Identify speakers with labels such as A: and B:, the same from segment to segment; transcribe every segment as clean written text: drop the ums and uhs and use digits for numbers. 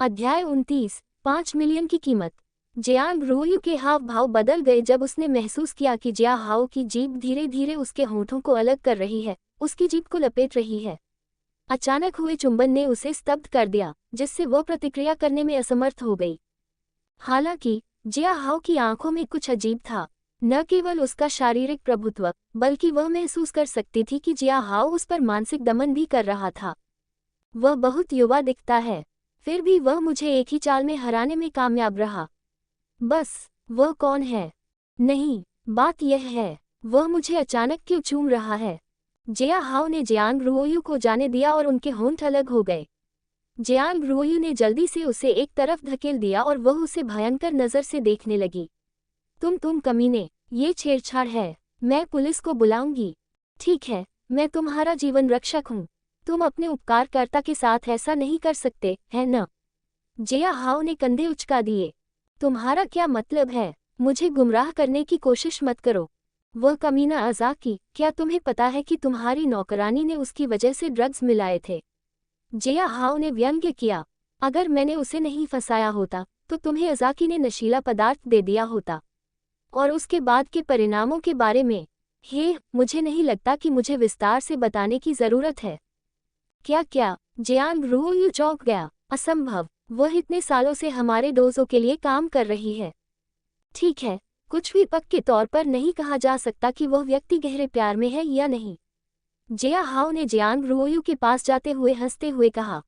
A: अध्याय 29। 5 मिलियन की कीमत। जियांग रुओयू के हाव भाव बदल गए जब उसने महसूस किया कि जिया हाओ की जीभ धीरे धीरे उसके होठों को अलग कर रही है, उसकी जीभ को लपेट रही है। अचानक हुए चुंबन ने उसे स्तब्ध कर दिया, जिससे वह प्रतिक्रिया करने में असमर्थ हो गई। हालांकि जिया हाओ की आंखों में कुछ अजीब था। न केवल उसका शारीरिक प्रभुत्व, बल्कि वह महसूस कर सकती थी कि जिया हाओ उस पर मानसिक दमन भी कर रहा था। वह बहुत युवा दिखता है, फिर भी वह मुझे एक ही चाल में हराने में कामयाब रहा। बस, वह कौन है? नहीं, बात यह है, वह मुझे अचानक क्यों चूम रहा है? जिया हाओ ने जियांग रुओयू को जाने दिया और उनके होंठ अलग हो गए। जियांग रुओयू ने जल्दी से उसे एक तरफ धकेल दिया और वह उसे भयंकर नज़र से देखने लगी। तुम कमीने, ये छेड़छाड़ है, मैं पुलिस को बुलाऊंगी। ठीक है, मैं तुम्हारा जीवन रक्षक हूँ। तुम अपने उपकारकर्ता के साथ ऐसा नहीं कर सकते, है न? जिया हाओ ने कंधे उचका दिए। तुम्हारा क्या मतलब है? मुझे गुमराह करने की कोशिश मत करो। वह कमीना अज़ाकी, क्या तुम्हें पता है कि तुम्हारी नौकरानी ने उसकी वजह से ड्रग्स मिलाए थे? जिया हाओ ने व्यंग्य किया। अगर मैंने उसे नहीं फंसाया होता, तो तुम्हें अज़ाकी ने नशीला पदार्थ दे दिया होता। और उसके बाद के परिणामों के बारे में, मुझे नहीं लगता कि मुझे विस्तार से बताने की ज़रूरत है। क्या? जियांग रुओयू चौंक गया। असंभव, वह इतने सालों से हमारे डोजों के लिए काम कर रही है। ठीक है, कुछ भी पक्के तौर पर नहीं कहा जा सकता कि वह व्यक्ति गहरे प्यार में है या नहीं। जिया हाओ ने जियांग रुओयू के पास जाते हुए हंसते हुए कहा,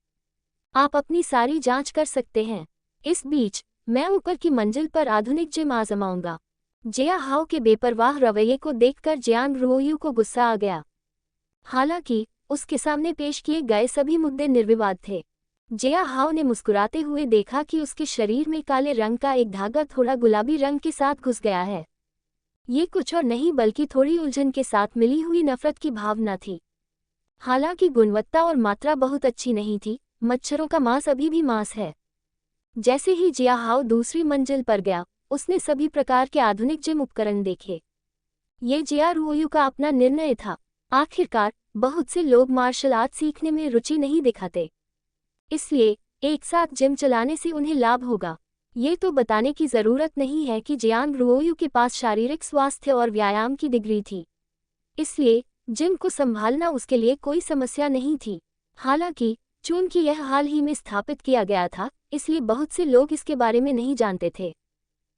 A: आप अपनी सारी जांच कर सकते हैं। इस बीच मैं ऊपर की मंजिल पर आधुनिक जिम आजमाऊंगा। जिया हाओ के बेपरवाह रवैये को देखकर जियांग रुओयू को गुस्सा आ गया। हालांकि उसके सामने पेश किए गए सभी मुद्दे निर्विवाद थे। जिया हाओ ने मुस्कुराते हुए देखा कि उसके शरीर में काले रंग का एक धागा थोड़ा गुलाबी रंग के साथ घुस गया है। ये कुछ और नहीं बल्कि थोड़ी उलझन के साथ मिली हुई नफरत की भावना थी। हालांकि गुणवत्ता और मात्रा बहुत अच्छी नहीं थी, मच्छरों का मांस अभी भी मांस है। जैसे ही जिया हाओ दूसरी मंजिल पर गया, उसने सभी प्रकार के आधुनिक जिम उपकरण देखे। ये जिया रुओयू का अपना निर्णय था। आखिरकार बहुत से लोग मार्शल आर्ट सीखने में रुचि नहीं दिखाते, इसलिए एक साथ जिम चलाने से उन्हें लाभ होगा। ये तो बताने की ज़रूरत नहीं है कि जियांग रुओयू के पास शारीरिक स्वास्थ्य और व्यायाम की डिग्री थी, इसलिए जिम को संभालना उसके लिए कोई समस्या नहीं थी। हालांकि चूंकि यह हाल ही में स्थापित किया गया था, इसलिए बहुत से लोग इसके बारे में नहीं जानते थे,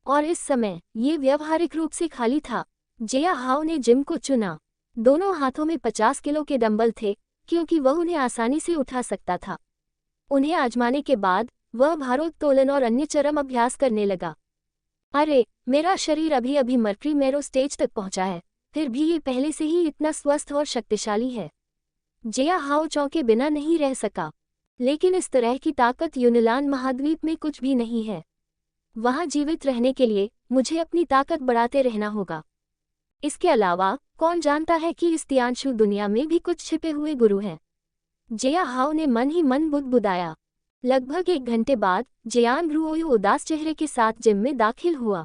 A: और इस समय ये व्यावहारिक रूप से खाली था। जिया हाओ ने जिम को चुना। दोनों हाथों में 50 किलो के डंबल थे, क्योंकि वह उन्हें आसानी से उठा सकता था। उन्हें आजमाने के बाद वह भारोत्तोलन और अन्य चरम अभ्यास करने लगा। अरे, मेरा शरीर अभी अभी मर्क्री मेरो स्टेज तक पहुंचा है, फिर भी ये पहले से ही इतना स्वस्थ और शक्तिशाली है। जिया हाओ चौंके बिना नहीं रह सका। लेकिन इस तरह की ताकत यूनिलान महाद्वीप में कुछ भी नहीं है। वहां जीवित रहने के लिए मुझे अपनी ताकत बढ़ाते रहना होगा। इसके अलावा कौन जानता है कि इस तियांशु दुनिया में भी कुछ छिपे हुए गुरु हैं। जिया हाओ ने मन ही मन बुदबुदाया। लगभग 1 घंटे बाद जियांग रुओयू उदास चेहरे के साथ जिम में दाखिल हुआ।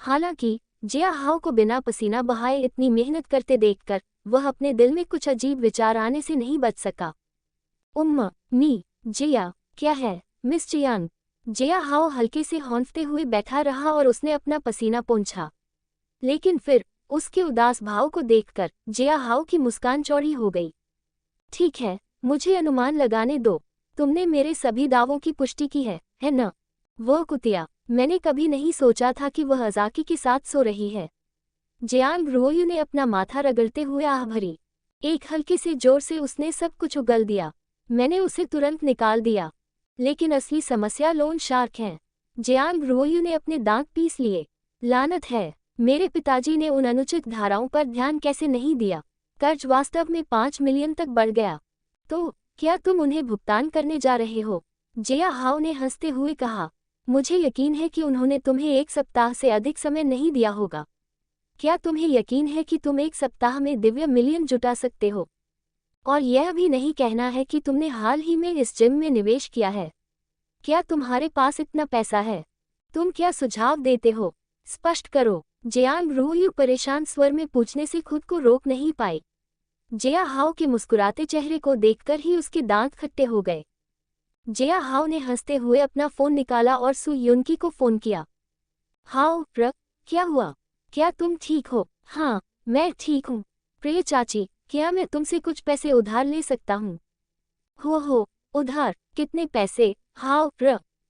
A: हालांकि जिया हाओ को बिना पसीना बहाए इतनी मेहनत करते देखकर वह अपने दिल में कुछ अजीब विचार आने से नहीं बच सका। जिया, क्या है मिस जियांग? जिया हाओ हल्के से हौंफते हुए बैठा रहा और उसने अपना पसीना पोंछा। लेकिन फिर उसके उदास भाव को देखकर जिया हाओ की मुस्कान चौड़ी हो गई। ठीक है, मुझे अनुमान लगाने दो। तुमने मेरे सभी दावों की पुष्टि की है न? वह कुतिया, मैंने कभी नहीं सोचा था कि वह अज़ाकी के साथ सो रही है। जियांग रुओयू ने अपना माथा रगड़ते हुए आह भरी। एक हल्के से जोर से उसने सब कुछ उगल दिया। मैंने उसे तुरंत निकाल दिया। लेकिन असली समस्या लोन शार्क है। जियांग रुओयू ने अपने दांत पीस लिए। लानत है, मेरे पिताजी ने उन अनुचित धाराओं पर ध्यान कैसे नहीं दिया। कर्ज वास्तव में 5 मिलियन तक बढ़ गया। तो क्या तुम उन्हें भुगतान करने जा रहे हो? जिया हाओ ने हंसते हुए कहा, मुझे यकीन है कि उन्होंने तुम्हें 1 सप्ताह से अधिक समय नहीं दिया होगा। क्या तुम्हें यकीन है कि तुम 1 सप्ताह में दिव्य मिलियन जुटा सकते हो? और यह भी नहीं कहना है कि तुमने हाल ही में इस जिम में निवेश किया है। क्या तुम्हारे पास इतना पैसा है? तुम क्या सुझाव देते हो? स्पष्ट करो। जियांग रुओयू परेशान स्वर में पूछने से खुद को रोक नहीं पाई। जिया हाओ के मुस्कुराते चेहरे को देखकर ही उसके दांत खट्टे हो गए। जिया हाओ ने हंसते हुए अपना फोन निकाला और सू युनकी को फोन किया। हाओ क्या हुआ? क्या तुम ठीक हो? हाँ, मैं ठीक हूँ। प्रिय चाची, क्या मैं तुमसे कुछ पैसे उधार ले सकता हूँ? हो, उधार? कितने पैसे? हाओ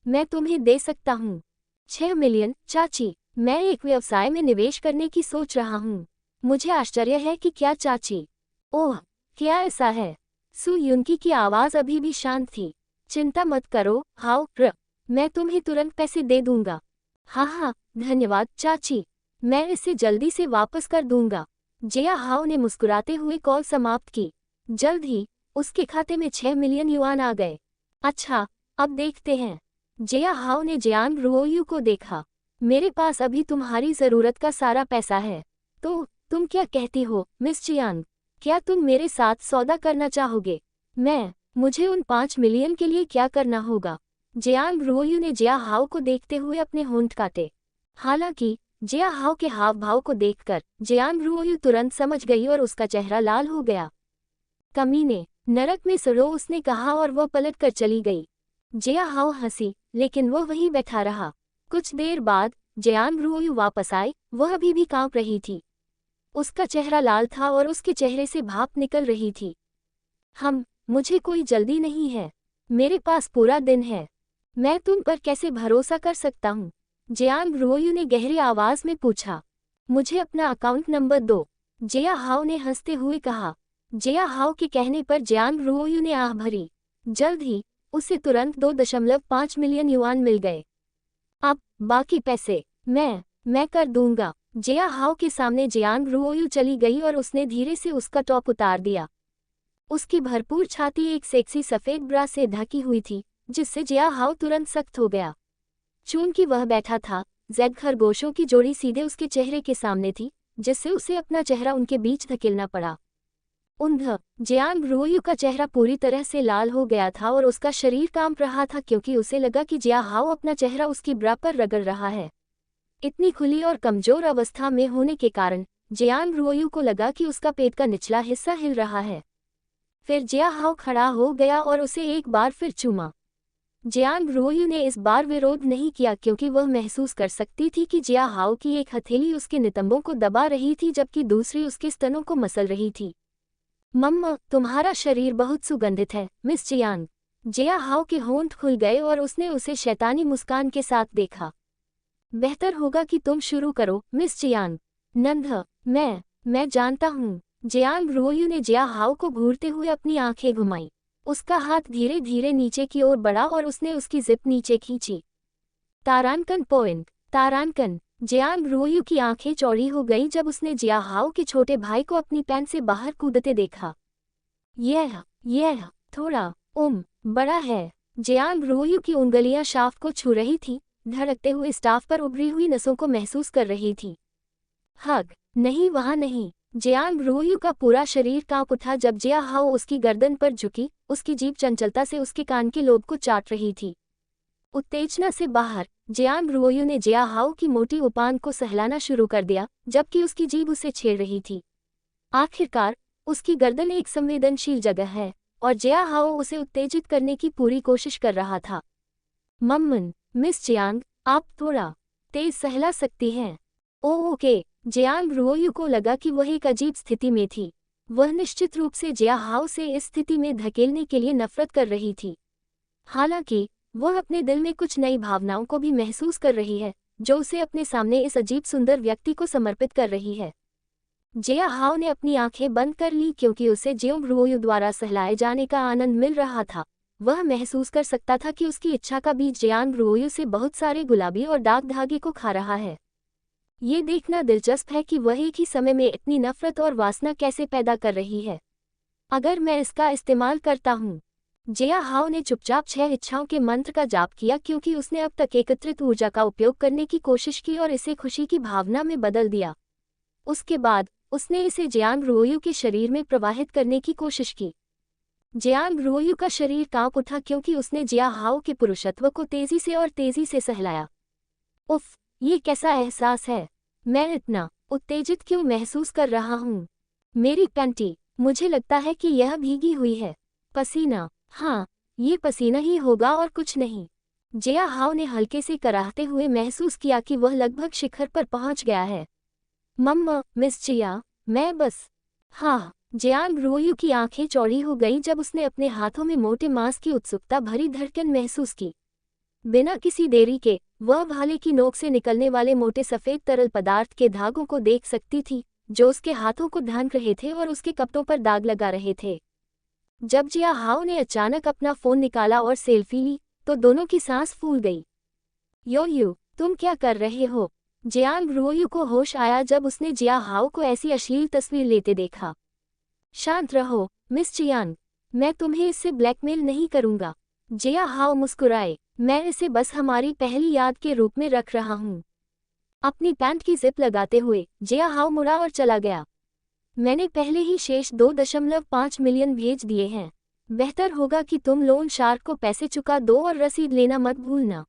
A: मैं तुम्हें दे सकता हूँ 6 मिलियन। चाची, मैं एक व्यवसाय में निवेश करने की सोच रहा हूँ। मुझे आश्चर्य है कि क्या चाची। ओह, क्या ऐसा है? सू युनकी की आवाज़ अभी भी शांत थी। चिंता मत करो हाओ मैं तुम्हें तुरंत पैसे दे दूंगा। हाँ, धन्यवाद चाची, मैं इसे जल्दी से वापस कर दूंगा। जिया हाओ ने मुस्कुराते हुए कॉल समाप्त की। जल्द ही उसके खाते में 6 मिलियन युआन आ गए। अच्छा, अब देखते हैं। जिया हाओ ने जियांग रुओयू को देखा। मेरे पास अभी तुम्हारी ज़रूरत का सारा पैसा है। तो तुम क्या कहती हो मिस जियांग? क्या तुम मेरे साथ सौदा करना चाहोगे? मुझे उन 5 मिलियन के लिए क्या करना होगा? जियांग रुओयू ने जिया हाओ को देखते हुए अपने होंठ काटे। हालांकि जिया हाओ के हाव भाव को देखकर जियांग रुओयू तुरंत समझ गई और उसका चेहरा लाल हो गया। कमीने, नरक में सड़ो, उसने कहा और वह पलट कर चली गई। जिया हाओ हंसी, लेकिन वह वहीं बैठा रहा। कुछ देर बाद जियांग रुओयू वापस आई। वह अभी भी कांप रही थी। उसका चेहरा लाल था और उसके चेहरे से भाप निकल रही थी। मुझे कोई जल्दी नहीं है। मेरे पास पूरा दिन है। मैं तुम पर कैसे भरोसा कर सकता हूँ? जियांग रुओयू ने गहरी आवाज में पूछा। मुझे अपना अकाउंट नंबर दो, जिया हाओ ने हंसते हुए कहा। जिया हाओ के कहने पर जियांग रुओयू ने आह भरी। जल्द ही उसे तुरंत 2.5 मिलियन युआन मिल गए। अब बाकी पैसे मैं कर दूंगा। जिया हाओ के सामने जियांग रुओयू चली गई और उसने धीरे से उसका टॉप उतार दिया। उसकी भरपूर छाती एक सेक्सी सफेद ब्रा से ढकी हुई थी, जिससे जिया हाओ तुरंत सख्त हो गया। चूंकि वह बैठा था, जेड खरगोशों की जोड़ी सीधे उसके चेहरे के सामने थी, जिससे उसे अपना चेहरा उनके बीच धकेलना पड़ा। जियांग रुओयू का चेहरा पूरी तरह से लाल हो गया था और उसका शरीर कांप रहा था क्योंकि उसे लगा कि जिया हाओ अपना चेहरा उसकी ब्रा पर रगड़ रहा है। इतनी खुली और कमजोर अवस्था में होने के कारण जियांग रुओयू को लगा कि उसका पेट का निचला हिस्सा हिल रहा है। फिर जिया हाओ खड़ा हो गया और उसे एक बार फिर चूमा। जियांग रुओयू ने इस बार विरोध नहीं किया क्योंकि वह महसूस कर सकती थी कि जिया हाओ की एक हथेली उसके नितंबों को दबा रही थी जबकि दूसरी उसके स्तनों को मसल रही थी। मम्मा, तुम्हारा शरीर बहुत सुगंधित है मिस जियांग। जिया हाओ के होंठ खुल गए और उसने उसे शैतानी मुस्कान के साथ देखा। बेहतर होगा कि तुम शुरू करो मिस जियांग। मैं जानता हूँ। जियांग रुओयू ने जिया हाओ को घूरते हुए अपनी आंखें घुमाई। उसका हाथ धीरे धीरे नीचे की ओर बढ़ा और उसने उसकी जिप नीचे खींची। तारांकन। जियांग रुओयू की आंखें चौड़ी हो गई जब उसने जिया हाओ के छोटे भाई को अपनी पैंट से बाहर कूदते देखा। यह थोड़ा बड़ा है। जियांग रुओयू की उंगलियां शाफ्ट को छू रही थीं, धड़कते हुए स्टाफ पर उभरी हुई नसों को महसूस कर रही थी। नहीं, वहां नहीं। जियांग रुओयू का पूरा शरीर कांप उठा जब जिया हाओ उसकी गर्दन पर झुकी। उसकी जीभ चंचलता से उसके कान के लोब को चाट रही थी। उत्तेजना से बाहर जियांग रुओयू ने जिया हाओ की मोटी उपान को सहलाना शुरू कर दिया, जबकि उसकी जीभ उसे छेड़ रही थी। आखिरकार उसकी गर्दन एक संवेदनशील जगह है और जिया हाओ उसे उत्तेजित करने की पूरी कोशिश कर रहा था। मम्मन, मिस जियांग, आप थोड़ा तेज सहला सकती हैं। ओके। जियांग रुओयू को लगा कि वह एक अजीब स्थिति में थी। वह निश्चित रूप से जिया हाओ से इस स्थिति में धकेलने के लिए नफरत कर रही थी। हालांकि वह अपने दिल में कुछ नई भावनाओं को भी महसूस कर रही है, जो उसे अपने सामने इस अजीब सुंदर व्यक्ति को समर्पित कर रही है। जिया हाओ ने अपनी आंखें बंद कर ली क्योंकि उसे जियांग रुओयू द्वारा सहलाए जाने का आनंद मिल रहा था। वह महसूस कर सकता था कि उसकी इच्छा का बीज जियांग रुओयू से बहुत सारे गुलाबी और डार्क धागे को खा रहा है। ये देखना दिलचस्प है कि वह एक ही समय में इतनी नफरत और वासना कैसे पैदा कर रही है। अगर मैं इसका इस्तेमाल करता हूँ। जिया हाओ ने चुपचाप 6 इच्छाओं के मंत्र का जाप किया क्योंकि उसने अब तक एकत्रित ऊर्जा का उपयोग करने की कोशिश की और इसे खुशी की भावना में बदल दिया। उसके बाद उसने इसे जियांग रुओयू के शरीर में प्रवाहित करने की कोशिश की। जियांग रुओयू का शरीर कांप उठा क्योंकि उसने जिया हाओ के पुरुषत्व को तेजी से सहलाया। उफ, ये कैसा एहसास है? मैं इतना उत्तेजित क्यों महसूस कर रहा हूँ? मेरी पैंटी, मुझे लगता है कि यह भीगी हुई है। पसीना। हाँ, ये पसीना ही होगा और कुछ नहीं। जिया हाओ ने हल्के से कराहते हुए महसूस किया कि वह लगभग शिखर पर पहुंच गया है। मम्मा, मिस जिया, मैं बस। हाँ। जियांग रोयू की आंखें चौड़ी हो गईं जब उसने अपने हाथों में मोटे मांस की उत्सुकता भरी धड़कन महसूस की। बिना किसी देरी के वह भाले की नोक से निकलने वाले मोटे सफेद तरल पदार्थ के धागों को देख सकती थी, जो उसके हाथों को ढांक रहे थे और उसके कपड़ों पर दाग लगा रहे थे। जब जिया हाओ ने अचानक अपना फोन निकाला और सेल्फी ली, तो दोनों की सांस फूल गई। यो, तुम क्या कर रहे हो? जियांग रोयू को होश आया जब उसने जिया हाओ को ऐसी अश्लील तस्वीर लेते देखा। शांत रहो, मिस चियांग, मैं तुम्हें इससे ब्लैकमेल नहीं करूंगा। जिया हाओ मुस्कुराए, मैं इसे बस हमारी पहली याद के रूप में रख रहा हूँ। अपनी पैंट की जिप लगाते हुए जिया हाओ मुड़ा और चला गया। मैंने पहले ही शेष 2.5 मिलियन भेज दिए हैं। बेहतर होगा कि तुम लोन शार्क को पैसे चुका दो और रसीद लेना मत भूलना।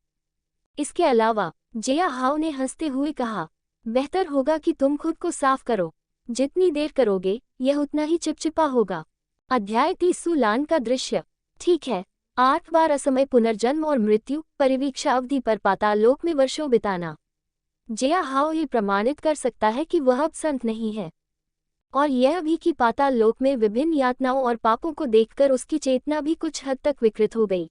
A: इसके अलावा जिया हाओ ने हंसते हुए कहा, बेहतर होगा कि तुम खुद को साफ करो। जितनी देर करोगे यह उतना ही चिपचिपा होगा। अध्याय 30 सुलान का दृश्य। ठीक है, 8 बार असमय पुनर्जन्म और मृत्यु परिवीक्षा अवधि पर पाताल लोक में वर्षों बिताना। जिया हाओ ये प्रमाणित कर सकता है कि वह अब संत नहीं है, और यह भी कि पाताल लोक में विभिन्न यातनाओं और पापों को देखकर उसकी चेतना भी कुछ हद तक विकृत हो गई।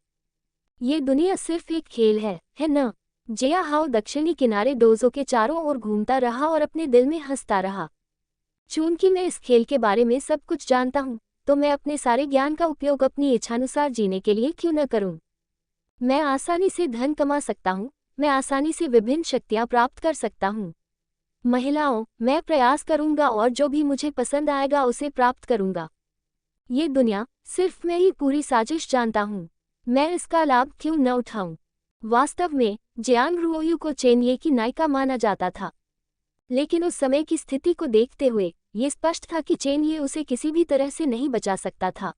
A: ये दुनिया सिर्फ एक खेल है न? जिया हाओ दक्षिणी किनारे डोजो के चारों ओर घूमता रहा और अपने दिल में हंसता रहा। चूंकि मैं इस खेल के बारे में सब कुछ जानता हूँ, तो मैं अपने सारे ज्ञान का उपयोग अपनी इच्छानुसार जीने के लिए क्यों न करूं? मैं आसानी से धन कमा सकता हूँ, मैं आसानी से विभिन्न शक्तियाँ प्राप्त कर सकता हूँ। महिलाओं, मैं प्रयास करूंगा और जो भी मुझे पसंद आएगा उसे प्राप्त करूंगा। ये दुनिया सिर्फ मैं ही पूरी साजिश जानता हूँ, मैं इसका लाभ क्यों न उठाऊं? वास्तव में जियांग रोयू को चेनये की नायिका माना जाता था, लेकिन उस समय की स्थिति को देखते हुए ये स्पष्ट था कि चेनये उसे किसी भी तरह से नहीं बचा सकता था।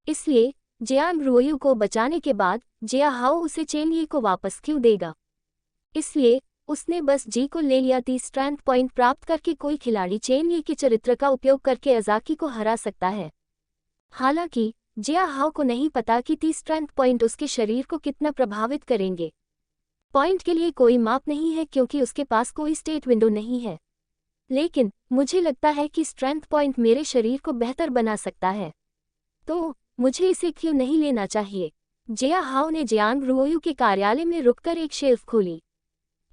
A: इसलिए जियांग रोयू को बचाने के बाद जिया हाओ उसे चेनये को वापस क्यों देगा? इसलिए उसने बस जी को ले लिया। 30 स्ट्रेंथ पॉइंट प्राप्त करके कोई खिलाड़ी चेनये के चरित्र का उपयोग करके अजाकी को हरा सकता है। हालांकि जिया हाओ को नहीं पता कि 30 स्ट्रेंथ पॉइंट उसके शरीर को कितना प्रभावित करेंगे। पॉइंट के लिए कोई माप नहीं है क्योंकि उसके पास कोई स्टेट विंडो नहीं है, लेकिन मुझे लगता है कि स्ट्रेंथ पॉइंट मेरे शरीर को बेहतर बना सकता है, तो मुझे इसे क्यों नहीं लेना चाहिए? जिया हाओ ने जियांग रोयू के कार्यालय में रुककर एक शेल्फ खोली।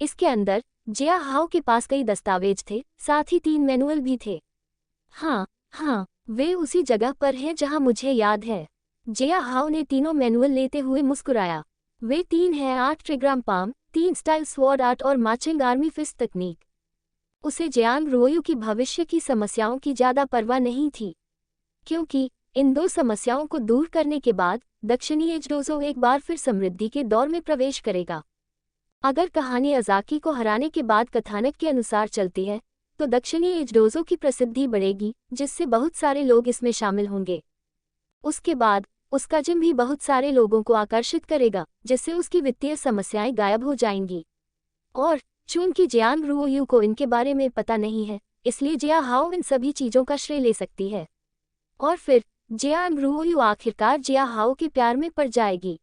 A: इसके अंदर जिया हाओ के पास कई दस्तावेज थे, साथ ही 3 मैनुअल भी थे। हाँ, वे उसी जगह पर हैं जहां मुझे याद है। जिया हाओ ने तीनों मैनुअल लेते हुए मुस्कुराया। वे 3 हैं: 8 trigram palm, 3 style sword art और मार्चिंग आर्मी फिस्ट तकनीक। उसे जियांग रोयू की भविष्य की समस्याओं की ज्यादा परवाह नहीं थी, क्योंकि इन 2 समस्याओं को दूर करने के बाद दक्षिणी एज डोजो एक बार फिर समृद्धि के दौर में प्रवेश करेगा। अगर कहानी अजाकी को हराने के बाद कथानक के अनुसार चलती है, तो दक्षिणी एज डोजो की प्रसिद्धि बढ़ेगी, जिससे बहुत सारे लोग इसमें शामिल होंगे। उसके बाद उसका जिम भी बहुत सारे लोगों को आकर्षित करेगा, जिससे उसकी वित्तीय समस्याएं गायब हो जाएंगी। और चूंकि जियांग रोयू को इनके बारे में पता नहीं है, इसलिए जिया हाओ इन सभी चीजों का श्रेय ले सकती है, और फिर जियांग रोयू आखिरकार जिया हाओ के प्यार में पड़ जाएगी।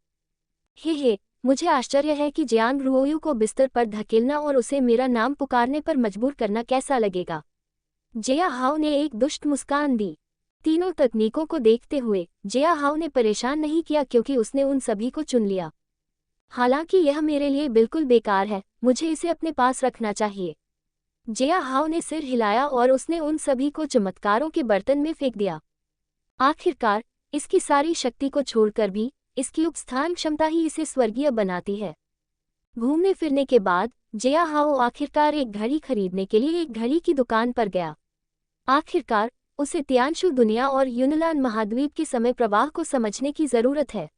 A: हे, मुझे आश्चर्य है कि जियांग रोयू को बिस्तर पर धकेलना और उसे मेरा नाम पुकारने पर मजबूर करना कैसा लगेगा। जिया हाओ ने एक दुष्ट मुस्कान दी। तीनों तकनीकों को देखते हुए जिया हाओ ने परेशान नहीं किया, क्योंकि उसने उन सभी को चुन लिया। हालांकि यह मेरे लिए बिल्कुल बेकार है, मुझे इसे अपने पास रखना चाहिए। जिया हाओ ने सिर हिलाया और उसने उन सभी को चमत्कारों के बर्तन में फेंक दिया। आखिरकार इसकी सारी शक्ति को छोड़कर भी इसकी उपस्थान क्षमता ही इसे स्वर्गीय बनाती है। घूमने फिरने के बाद जिया हाओ आखिरकार एक घड़ी खरीदने के लिए एक घड़ी की दुकान पर गया। आखिरकार उसे तियानशु दुनिया और यूनलान महाद्वीप के समय प्रवाह को समझने की जरूरत है।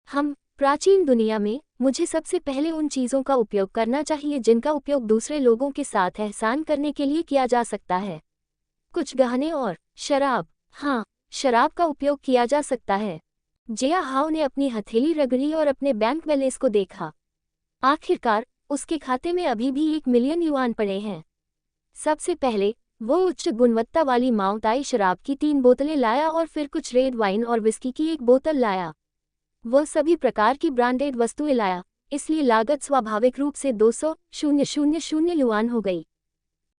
A: प्राचीन दुनिया में मुझे सबसे पहले उन चीज़ों का उपयोग करना चाहिए जिनका उपयोग दूसरे लोगों के साथ एहसान करने के लिए किया जा सकता है। कुछ गहने और शराब। हाँ, शराब का उपयोग किया जा सकता है। जिया हाओ ने अपनी हथेली रगड़ी और अपने बैंक बैलेंस को देखा। आखिरकार उसके खाते में अभी भी 1 मिलियन युआन पड़े हैं। सबसे पहले वो उच्च गुणवत्ता वाली माउंताई शराब की 3 बोतलें लाया और फिर कुछ रेड वाइन और विस्की की 1 बोतल लाया। वह सभी प्रकार की ब्रांडेड वस्तुएं लाया, इसलिए लागत स्वाभाविक रूप से 200,000 युआन हो गई।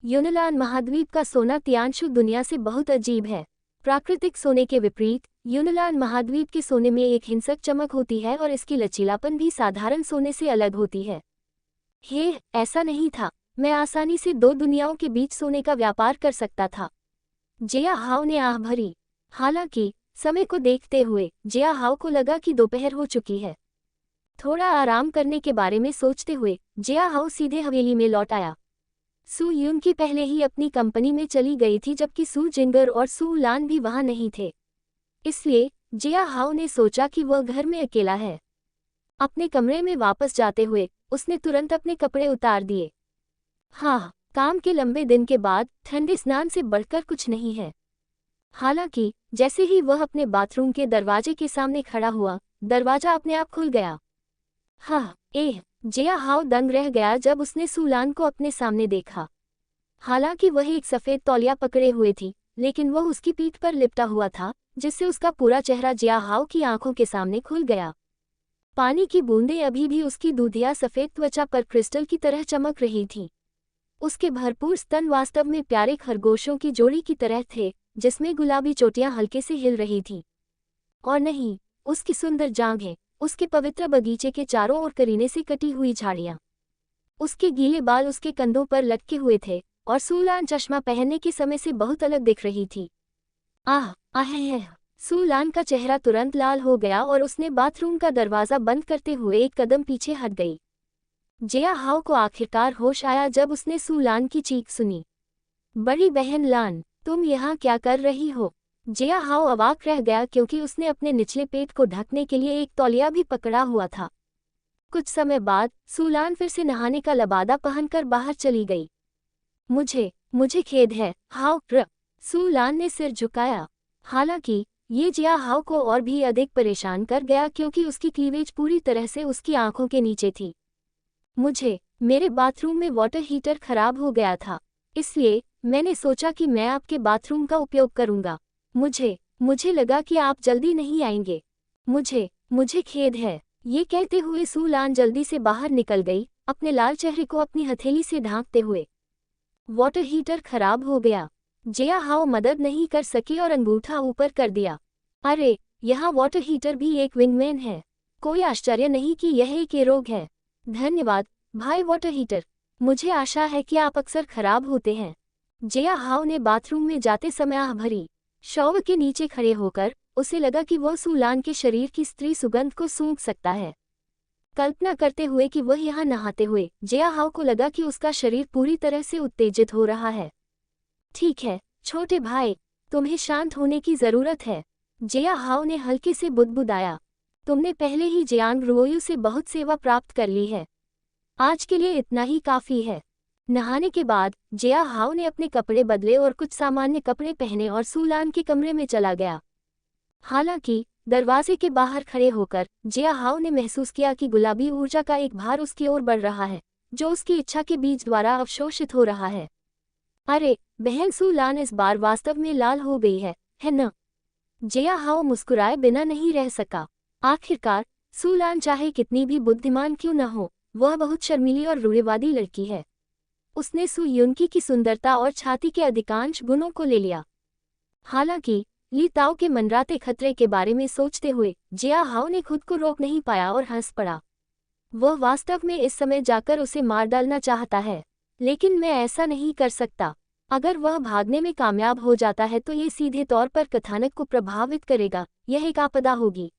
A: यूनलान महाद्वीप का सोना तियानशु दुनिया से बहुत अजीब है। प्राकृतिक सोने के विपरीत यूनलान महाद्वीप के सोने में एक हिंसक चमक होती है और इसकी लचीलापन भी साधारण सोने से अलग होती है। ऐसा नहीं था। मैं आसानी से दो दुनियाओं के बीच सोने का व्यापार कर सकता था। जिया हाओ ने आह भरी। हालांकि समय को देखते हुए जिया हाओ को लगा कि दोपहर हो चुकी है। थोड़ा आराम करने के बारे में सोचते हुए जिया हाओ सीधे हवेली में लौट आया। सू यून की पहले ही अपनी कंपनी में चली गई थी, जबकि सू जिंगर और सू लान भी वहां नहीं थे। इसलिए जिया हाओ ने सोचा कि वह घर में अकेला है। अपने कमरे में वापस जाते हुए उसने तुरंत अपने कपड़े उतार दिए। हाँ, काम के लंबे दिन के बाद ठंडे स्नान से बढ़कर कुछ नहीं है। हालांकि जैसे ही वह अपने बाथरूम के दरवाजे के सामने खड़ा हुआ, दरवाजा अपने आप खुल गया। जिया हाओ दंग रह गया जब उसने सू लान को अपने सामने देखा। हालांकि वह एक सफ़ेद तौलिया पकड़े हुए थी, लेकिन वह उसकी पीठ पर लिपटा हुआ था, जिससे उसका पूरा चेहरा जिया हाओ की आंखों के सामने खुल गया। पानी की बूंदें अभी भी उसकी दूधिया सफ़ेद त्वचा पर क्रिस्टल की तरह चमक रही थीं। उसके भरपूर स्तन वास्तव में प्यारे खरगोशों की जोड़ी की तरह थे, जिसमें गुलाबी चोटियां हल्के से हिल रही थीं। और नहीं, उसकी सुंदर जांघें, उसके पवित्र बगीचे के चारों ओर करीने से कटी हुई झाड़ियां। उसके गीले बाल उसके कंधों पर लटके हुए थे और सू लान चश्मा पहनने के समय से बहुत अलग दिख रही थी। सू लान का चेहरा तुरंत लाल हो गया और उसने बाथरूम का दरवाज़ा बंद करते हुए एक कदम पीछे हट गई। जिया हाओ को आखिरकार होश आया जब उसने सू लान की चीख सुनी। बड़ी बहन लान, तुम यहाँ क्या कर रही हो? जिया हाओ अवाक रह गया क्योंकि उसने अपने निचले पेट को ढकने के लिए एक तौलिया भी पकड़ा हुआ था। कुछ समय बाद सू लान फिर से नहाने का लबादा पहनकर बाहर चली गई। मुझे खेद है हाओ। सू लान ने सिर झुकाया। हालांकि ये जिया हाओ को और भी अधिक परेशान कर गया क्योंकि उसकी क्लीवेज पूरी तरह से उसकी आंखों के नीचे थी। मेरे बाथरूम में वाटर हीटर खराब हो गया था, इसलिए मैंने सोचा कि मैं आपके बाथरूम का उपयोग करूंगा। मुझे लगा कि आप जल्दी नहीं आएंगे। मुझे खेद है। ये कहते हुए सू लान जल्दी से बाहर निकल गई, अपने लाल चेहरे को अपनी हथेली से ढांकते हुए। वाटर हीटर खराब हो गया। जिया हाओ मदद नहीं कर सकी और अंगूठा ऊपर कर दिया। अरे, यहाँ वाटर हीटर भी एक विंगमैन है। कोई आश्चर्य नहीं कि यह एक रोग है। धन्यवाद भाई वाटर हीटर। मुझे आशा है कि आप अक्सर खराब होते हैं। जिया हाओ ने बाथरूम में जाते समय आह भरी। शॉवर के नीचे खड़े होकर उसे लगा कि वह सू लान के शरीर की स्त्री सुगंध को सूंघ सकता है। कल्पना करते हुए कि वह यहाँ नहाते हुए जिया हाओ को लगा कि उसका शरीर पूरी तरह से उत्तेजित हो रहा है। ठीक है छोटे भाई, तुम्हें शांत होने की जरूरत है। जिया हाओ ने हल्के से बुदबुदाया। तुमने पहले ही जियांग रुओयू से बहुत सेवा प्राप्त कर ली है। आज के लिए इतना ही काफी है। नहाने के बाद जिया हाओ ने अपने कपड़े बदले और कुछ सामान्य कपड़े पहने और सू लान के कमरे में चला गया। हालांकि दरवाजे के बाहर खड़े होकर जिया हाओ ने महसूस किया कि गुलाबी ऊर्जा का एक भार उसकी ओर बढ़ रहा है, जो उसकी इच्छा के बीज द्वारा अवशोषित हो रहा है। अरे बहन, सू लान इस बार वास्तव में लाल हो गई है न? जिया हाओ मुस्कुराए बिना नहीं रह सका। आखिरकार सू लान चाहे कितनी भी बुद्धिमान क्यों न हो, वह बहुत शर्मीली और रूढ़िवादी लड़की है। उसने सू युनकी की सुंदरता और छाती के अधिकांश गुणों को ले लिया। हालांकि ली ताओ के मंडराते खतरे के बारे में सोचते हुए जिया हाओ ने खुद को रोक नहीं पाया और हंस पड़ा। वह वास्तव में इस समय जाकर उसे मार डालना चाहता है, लेकिन मैं ऐसा नहीं कर सकता। अगर वह भागने में कामयाब हो जाता है तो ये सीधे तौर पर कथानक को प्रभावित करेगा, यह एक आपदा होगी।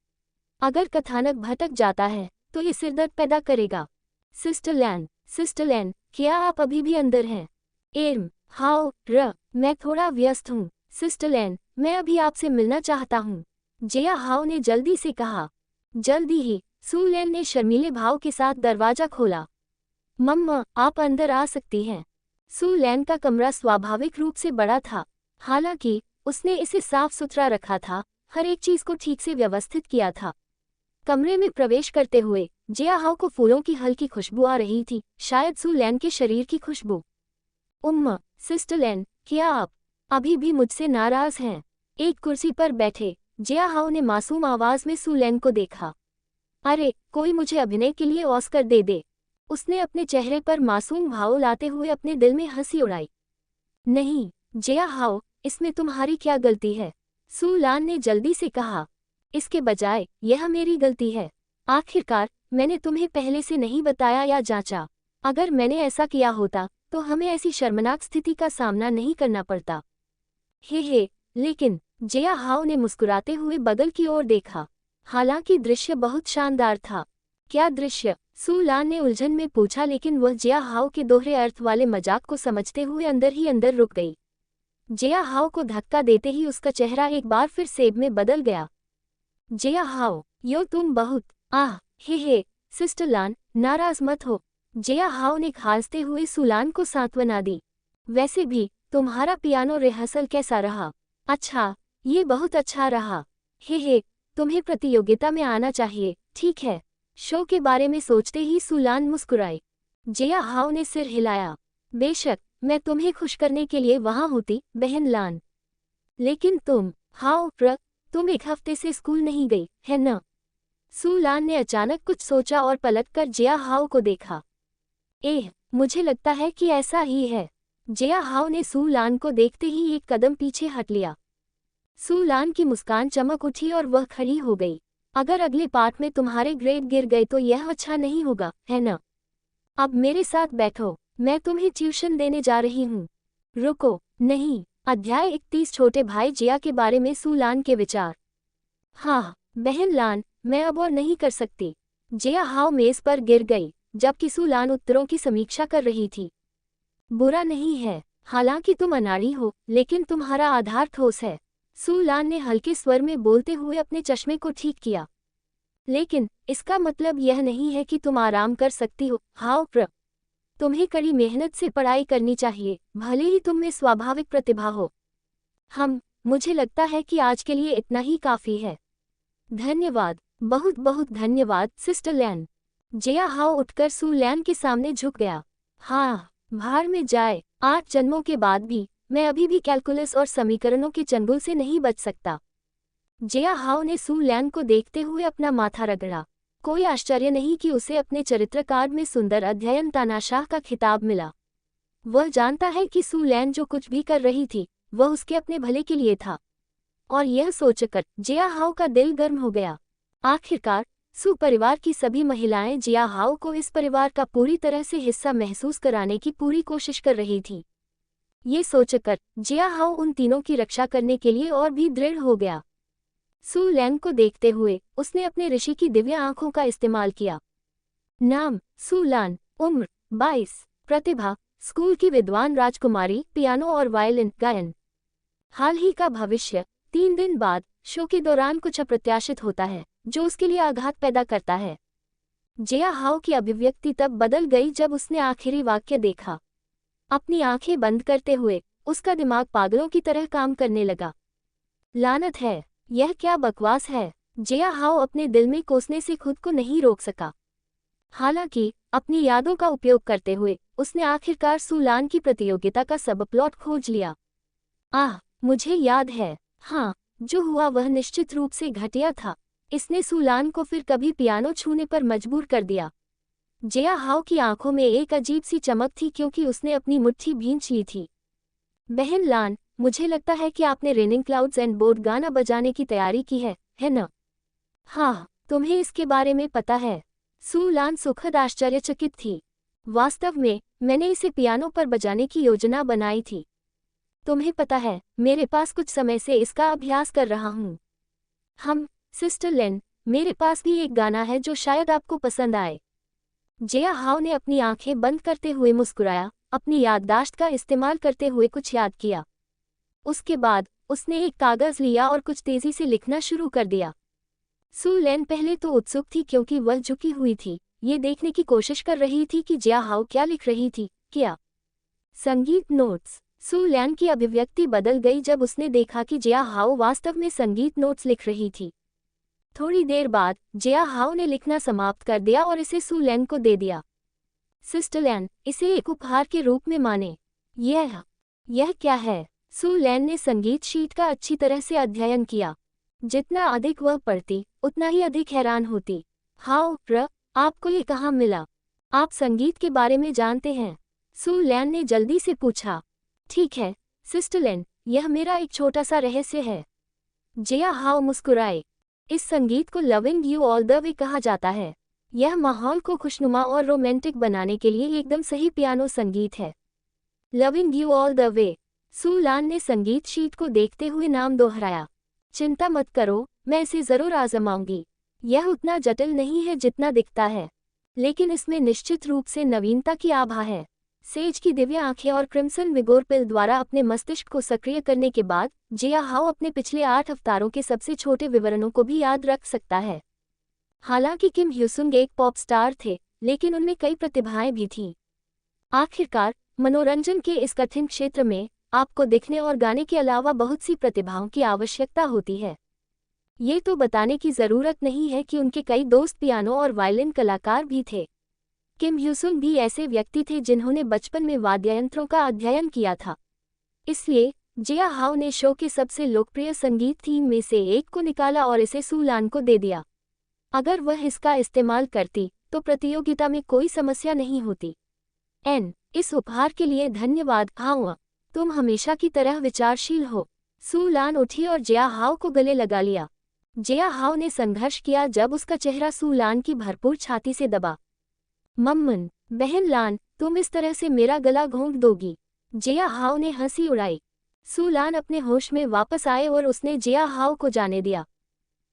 A: अगर कथानक भटक जाता है तो ये सिरदर्द पैदा करेगा। सिस्टर लैन, क्या आप अभी भी अंदर हैं? मैं थोड़ा व्यस्त हूँ सिस्टर लैन, मैं अभी आपसे मिलना चाहता हूँ, जिया हाओ ने जल्दी से कहा। जल्दी ही सू लैन ने शर्मीले भाव के साथ दरवाजा खोला। मम्मा, आप अंदर आ सकती हैं। सू लैन का कमरा स्वाभाविक रूप से बड़ा था, हालांकि उसने इसे साफ सुथरा रखा था, हर एक चीज को ठीक से व्यवस्थित किया था। कमरे में प्रवेश करते हुए जिया हाओ को फूलों की हल्की खुशबू आ रही थी, शायद सू लैन के शरीर की खुशबू। सिस्टर लैन, क्या आप अभी भी मुझसे नाराज हैं? एक कुर्सी पर बैठे जिया हाओ ने मासूम आवाज में सू लैन को देखा। अरे कोई मुझे अभिनय के लिए ऑस्कर दे दे। उसने अपने चेहरे पर मासूम भाव लाते हुए अपने दिल में हंसी उड़ाई। नहीं जिया हाओ, इसमें तुम्हारी क्या गलती है? सू लान ने जल्दी से कहा। इसके बजाय यह मेरी गलती है। आखिरकार मैंने तुम्हें पहले से नहीं बताया या जांचा। अगर मैंने ऐसा किया होता तो हमें ऐसी शर्मनाक स्थिति का सामना नहीं करना पड़ता। हे, लेकिन जिया हाओ ने मुस्कुराते हुए बगल की ओर देखा। हालांकि दृश्य बहुत शानदार था। क्या दृश्य? सू लान ने उलझन में पूछा, लेकिन वह जिया हाओ के दोहरे अर्थ वाले मजाक को समझते हुए अंदर ही अंदर रुक गई। जिया हाओ को धक्का देते ही उसका चेहरा एक बार फिर सेब में बदल गया। जिया हाओ, यो तुम बहुत हे, सिस्टर लान नाराज मत हो। जिया हाओ ने खांसते हुए सुलान को सांत्वना दी। वैसे भी तुम्हारा पियानो रिहर्सल कैसा रहा? अच्छा, ये बहुत अच्छा रहा। हे, तुम्हें प्रतियोगिता में आना चाहिए। ठीक है। शो के बारे में सोचते ही सुलान मुस्कुराई। जिया हाओ ने सिर हिलाया। बेशक, मैं तुम्हें खुश करने के लिए वहां होती, बहन लान। लेकिन तुम एक हफ्ते से स्कूल नहीं गई, है न? सू लान ने अचानक कुछ सोचा और पलटकर जिया हाओ को देखा। मुझे लगता है कि ऐसा ही है। जिया हाओ ने सू लान को देखते ही एक कदम पीछे हट लिया। सू लान की मुस्कान चमक उठी और वह खड़ी हो गई। अगर अगले पार्ट में तुम्हारे ग्रेड गिर गए तो यह अच्छा नहीं होगा, है न? अब मेरे साथ बैठो, मैं तुम्हें ट्यूशन देने जा रही हूँ। रुको, नहीं। अध्याय 31 छोटे भाई जिया के बारे में सू लान के विचार। हाँ बहन लान, मैं अब और नहीं कर सकती। जिया हाओ मेज पर गिर गई, जबकि सू लान उत्तरों की समीक्षा कर रही थी। बुरा नहीं है, हालांकि तुम अनाड़ी हो, लेकिन तुम्हारा आधार ठोस है। सू लान ने हल्के स्वर में बोलते हुए अपने चश्मे को ठीक किया। लेकिन इसका मतलब यह नहीं है कि तुम आराम कर सकती हो, हाओ तुम्हें कड़ी मेहनत से पढ़ाई करनी चाहिए, भले ही तुम में स्वाभाविक प्रतिभा हो। मुझे लगता है कि आज के लिए इतना ही काफी है। धन्यवाद, बहुत बहुत धन्यवाद सिस्टर लैन। जिया हाओ उठकर सू लैन के सामने झुक गया। हाँ, भाड़ में जाए, 8 जन्मों के बाद भी मैं अभी भी कैलकुलस और समीकरणों के चंगुल से नहीं बच सकता। जिया हाओ ने सू लैन को देखते हुए अपना माथा रगड़ा। कोई आश्चर्य नहीं कि उसे अपने चरित्र कार्ड में सुंदर अध्ययन तानाशाह का खिताब मिला। वह जानता है कि सू लैन जो कुछ भी कर रही थी वह उसके अपने भले के लिए था, और यह सोचकर जिया हाओ का दिल गर्म हो गया। आखिरकार सू परिवार की सभी महिलाएं जिया हाओ को इस परिवार का पूरी तरह से हिस्सा महसूस कराने की पूरी कोशिश कर रही थी। ये सोचकर जिया हाओ उन तीनों की रक्षा करने के लिए और भी दृढ़ हो गया। सू लैन को देखते हुए उसने अपने ऋषि की दिव्य आंखों का इस्तेमाल किया। नाम सू लान, उम्र 22, प्रतिभा स्कूल की विद्वान राजकुमारी, पियानो और वायलिन गायन। हाल ही का भविष्य 3 दिन बाद शो के दौरान कुछ अप्रत्याशित होता है जो उसके लिए आघात पैदा करता है। जिया हाओ की अभिव्यक्ति तब बदल गई जब उसने आखिरी वाक्य देखा। अपनी आंखें बंद करते हुए उसका दिमाग पागलों की तरह काम करने लगा। लानत है, यह क्या बकवास है? जिया हाओ अपने दिल में कोसने से खुद को नहीं रोक सका। हालांकि अपनी यादों का उपयोग करते हुए उसने आखिरकार सू लान की प्रतियोगिता का सब प्लॉट खोज लिया। मुझे याद है। हाँ, जो हुआ वह निश्चित रूप से घटिया था। इसने सू लान को फिर कभी पियानो छूने पर मजबूर कर दिया। जिया हाओ की आंखों में एक अजीब सी चमक थी क्योंकि उसने अपनी मुट्ठी भींच ली थी। बहन लान, मुझे लगता है कि आपने रेनिंग क्लाउड्स एंड बोर्ड गाना बजाने की तैयारी की है न? हाँ, तुम्हें इसके बारे में पता है? सू लान सुखद आश्चर्यचकित थी। वास्तव में मैंने इसे पियानो पर बजाने की योजना बनाई थी। तुम्हें पता है, मेरे पास कुछ समय से इसका अभ्यास कर रहा हूँ। सिस्टर लेन, मेरे पास भी एक गाना है जो शायद आपको पसंद आए। जिया हाओ ने अपनी आंखें बंद करते हुए मुस्कुराया, अपनी याददाश्त का इस्तेमाल करते हुए कुछ याद किया। उसके बाद उसने एक कागज लिया और कुछ तेजी से लिखना शुरू कर दिया। सू लैन पहले तो उत्सुक थी क्योंकि वह झुकी हुई थी, ये देखने की कोशिश कर रही थी कि जिया हाओ क्या लिख रही थी। क्या संगीत नोट्स? सू लैन की अभिव्यक्ति बदल गई जब उसने देखा कि जिया हाओ वास्तव में संगीत नोट्स लिख रही थी। थोड़ी देर बाद जिया हाओ ने लिखना समाप्त कर दिया और इसे सू लैन को दे दिया। सिस्टर लैन, इसे एक उपहार के रूप में माने। यह क्या है? सू लैन ने संगीत शीट का अच्छी तरह से अध्ययन किया। जितना अधिक वह पढ़ती उतना ही अधिक हैरान होती। हाउ र, आपको ये कहाँ मिला? आप संगीत के बारे में जानते हैं? सू लैन ने जल्दी से पूछा। ठीक है, सिस्टर लैन, यह मेरा एक छोटा सा रहस्य है। जिया हाउ मुस्कुराए। इस संगीत को लविंग यू ऑल द वे कहा जाता है। यह माहौल को खुशनुमा और रोमांटिक बनाने के लिए एकदम सही पियानो संगीत है। Loving you all the way. Su Lan ने संगीत शीट को देखते हुए नाम दोहराया। चिंता मत करो, मैं इसे जरूर आजमाऊंगी। यह उतना जटिल नहीं है जितना दिखता है, लेकिन इसमें निश्चित रूप से नवीनता की आभा है। सेज की दिव्य आंखें और क्रिम्सन विगोर पिल द्वारा अपने मस्तिष्क को सक्रिय करने के बाद जिया हाउ अपने पिछले 8 अवतारों के सबसे छोटे विवरणों को भी याद रख सकता है। हालांकि किम ह्यूसुंग एक पॉप स्टार थे, लेकिन उनमें कई प्रतिभाएं भी थीं। आखिरकार, मनोरंजन के इस कठिन क्षेत्र में आपको दिखने और गाने के अलावा बहुत सी प्रतिभाओं की आवश्यकता होती है। ये तो बताने की ज़रूरत नहीं है कि उनके कई दोस्त पियानो और वायलिन कलाकार भी थे। किम ह्यूसुंग भी ऐसे व्यक्ति थे जिन्होंने बचपन में वाद्ययंत्रों का अध्ययन किया था। इसलिए जिया हाउ ने शो के सबसे लोकप्रिय संगीत थीम में से एक को निकाला और इसे सू लान को दे दिया। अगर वह इसका इस्तेमाल करती तो प्रतियोगिता में कोई समस्या नहीं होती। इस उपहार के लिए धन्यवाद हाउ, तुम हमेशा की तरह विचारशील हो। सू लान उठी और जिया हाउ को गले लगा लिया। जिया हाउ ने संघर्ष किया जब उसका चेहरा सू लान की भरपूर छाती से दबा। मम्मन, बहन लान, तुम इस तरह से मेरा गला घोंट दोगी? जिया हाउ ने हंसी उड़ाई। सू लान अपने होश में वापस आए और उसने जिया हाउ को जाने दिया।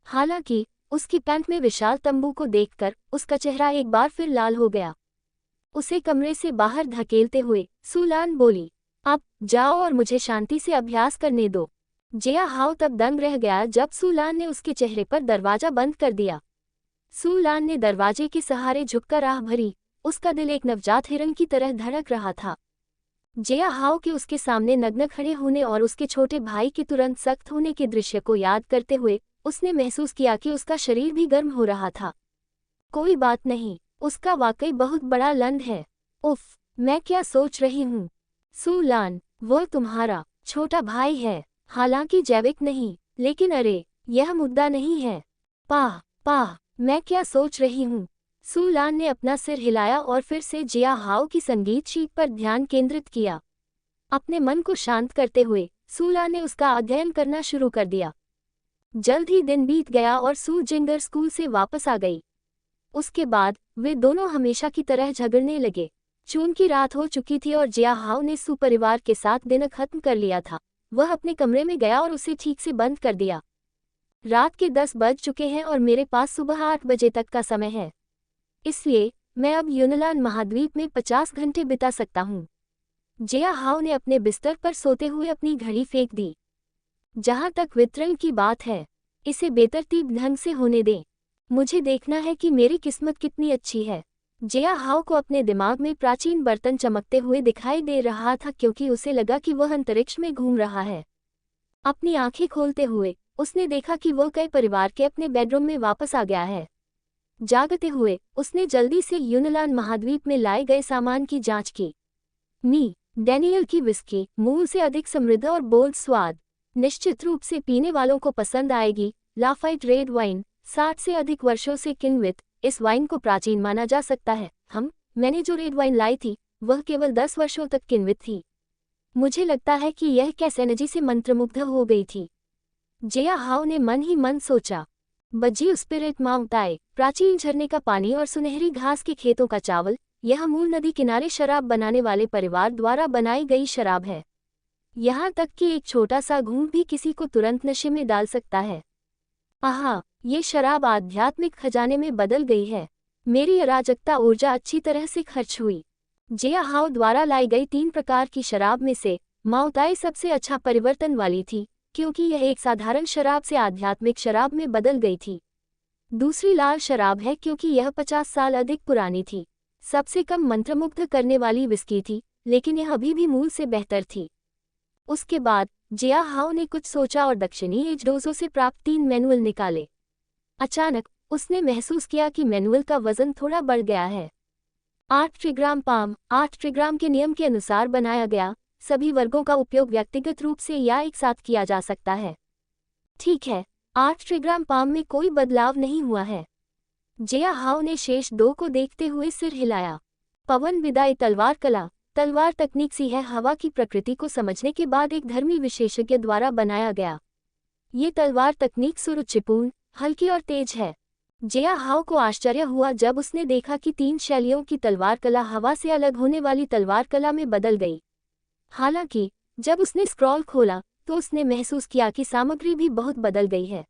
A: हालांकि उसकी पैंट में विशाल तंबू को देखकर उसका चेहरा एक बार फिर लाल हो गया। उसे कमरे से बाहर धकेलते हुए सू लान बोली, अब जाओ और मुझे शांति से अभ्यास करने दो। जिया हाउ तब दंग रह गया जब सू लान ने उसके चेहरे पर दरवाजा बंद कर दिया। सू लान ने दरवाजे के सहारे झुककर राह भरी, उसका दिल एक नवजात हिरन की तरह धड़क रहा था। जिया हाउ के उसके सामने नग्न खड़े होने और उसके छोटे भाई के तुरंत सख्त होने के दृश्य को याद करते हुए उसने महसूस किया कि उसका शरीर भी गर्म हो रहा था। कोई बात नहीं, उसका वाकई बहुत बड़ा लंद है। उफ, मैं क्या सोच रही हूँ। सू लान, वो तुम्हारा छोटा भाई है, हालांकि जैविक नहीं, लेकिन अरे, यह मुद्दा नहीं है। पाह पाह, मैं क्या सोच रही हूँ। सू लान ने अपना सिर हिलाया और फिर से जिया हाउ की संगीत शीट पर ध्यान केंद्रित किया। अपने मन को शांत करते हुए सू लान ने उसका अध्ययन करना शुरू कर दिया। जल्द ही दिन बीत गया और सू जिंगर स्कूल से वापस आ गई। उसके बाद वे दोनों हमेशा की तरह झगड़ने लगे। जून की रात हो चुकी थी और जिया हाउ ने सू परिवार के साथ दिन खत्म कर लिया था। वह अपने कमरे में गया और उसे ठीक से बंद कर दिया। रात के 10 बज चुके हैं और मेरे पास सुबह 8 बजे तक का समय है, इसलिए मैं अब यूनलान महाद्वीप में 50 घंटे बिता सकता हूँ। जिया हाउ ने अपने बिस्तर पर सोते हुए अपनी घड़ी फेंक दी। जहाँ तक वितरण की बात है, इसे बेतरतीब ढंग से होने दें। मुझे देखना है कि मेरी किस्मत कितनी अच्छी है। जिया हाउ को अपने दिमाग में प्राचीन बर्तन चमकते हुए दिखाई दे रहा था क्योंकि उसे लगा कि वह अंतरिक्ष में घूम रहा है। अपनी आंखें खोलते हुए उसने देखा कि वह कई परिवार के अपने बेडरूम में वापस आ गया है। जागते हुए उसने जल्दी से यूनलान महाद्वीप में लाए गए सामान की जांच की। डैनियल की विस्की, मूल से अधिक समृद्ध और बोल्ड स्वाद, निश्चित रूप से पीने वालों को पसंद आएगी। लाफाइट रेड वाइन, 60 से अधिक वर्षों से किण्वित, इस वाइन को प्राचीन माना जा सकता है। मैंने जो रेड वाइन लाई थी वह केवल 10 वर्षों तक किण्वित थी। मुझे लगता है कि यह कैसेनजी से मंत्रमुग्ध हो गई थी। जिया हाउ ने मन ही मन सोचा। बज्जी स्पिरिट माउंटाई, प्राचीन झरने का पानी और सुनहरी घास के खेतों का चावल, यह मूल नदी किनारे शराब बनाने वाले परिवार द्वारा बनाई गई शराब है। यहाँ तक कि एक छोटा सा घूंट भी किसी को तुरंत नशे में डाल सकता है। आहा, ये शराब आध्यात्मिक खजाने में बदल गई है। मेरी अराजकता ऊर्जा अच्छी तरह से खर्च हुई। जिया हाउ द्वारा लाई गई 3 प्रकार की शराब में से माउंटाई सबसे अच्छा परिवर्तन वाली थी, क्योंकि यह एक साधारण शराब से आध्यात्मिक शराब में बदल गई थी। दूसरी लाल शराब है क्योंकि यह 50 साल अधिक पुरानी थी। सबसे कम मंत्रमुग्ध करने वाली विस्की थी, लेकिन यह अभी भी मूल से बेहतर थी। उसके बाद जिया हाउ ने कुछ सोचा और दक्षिणी एजडोजो से प्राप्त 3 मैनुअल निकाले। अचानक उसने महसूस किया कि मैनुअल का वजन थोड़ा बढ़ गया है। 8 ट्रिग्राम पाम, 8 ट्रिग्राम के नियम के अनुसार बनाया गया। सभी वर्गों का उपयोग व्यक्तिगत रूप से या एक साथ किया जा सकता है। ठीक है, 8 ट्रिग्राम पाम में कोई बदलाव नहीं हुआ है। जिया हाओ ने शेष 2 को देखते हुए सिर हिलाया। पवन विदाई तलवार कला। तलवार तकनीक सी है हवा की प्रकृति को समझने के बाद एक धर्मी विशेषज्ञ द्वारा बनाया गया। ये तलवार तकनीक सुरुचिपूर्ण, हल्की और तेज है। जिया हाओ को आश्चर्य हुआ जब उसने देखा कि 3 शैलियों की तलवार कला हवा से अलग होने वाली तलवार कला में बदल गई। हालांकि जब उसने स्क्रॉल खोला तो उसने महसूस किया कि सामग्री भी बहुत बदल गई है।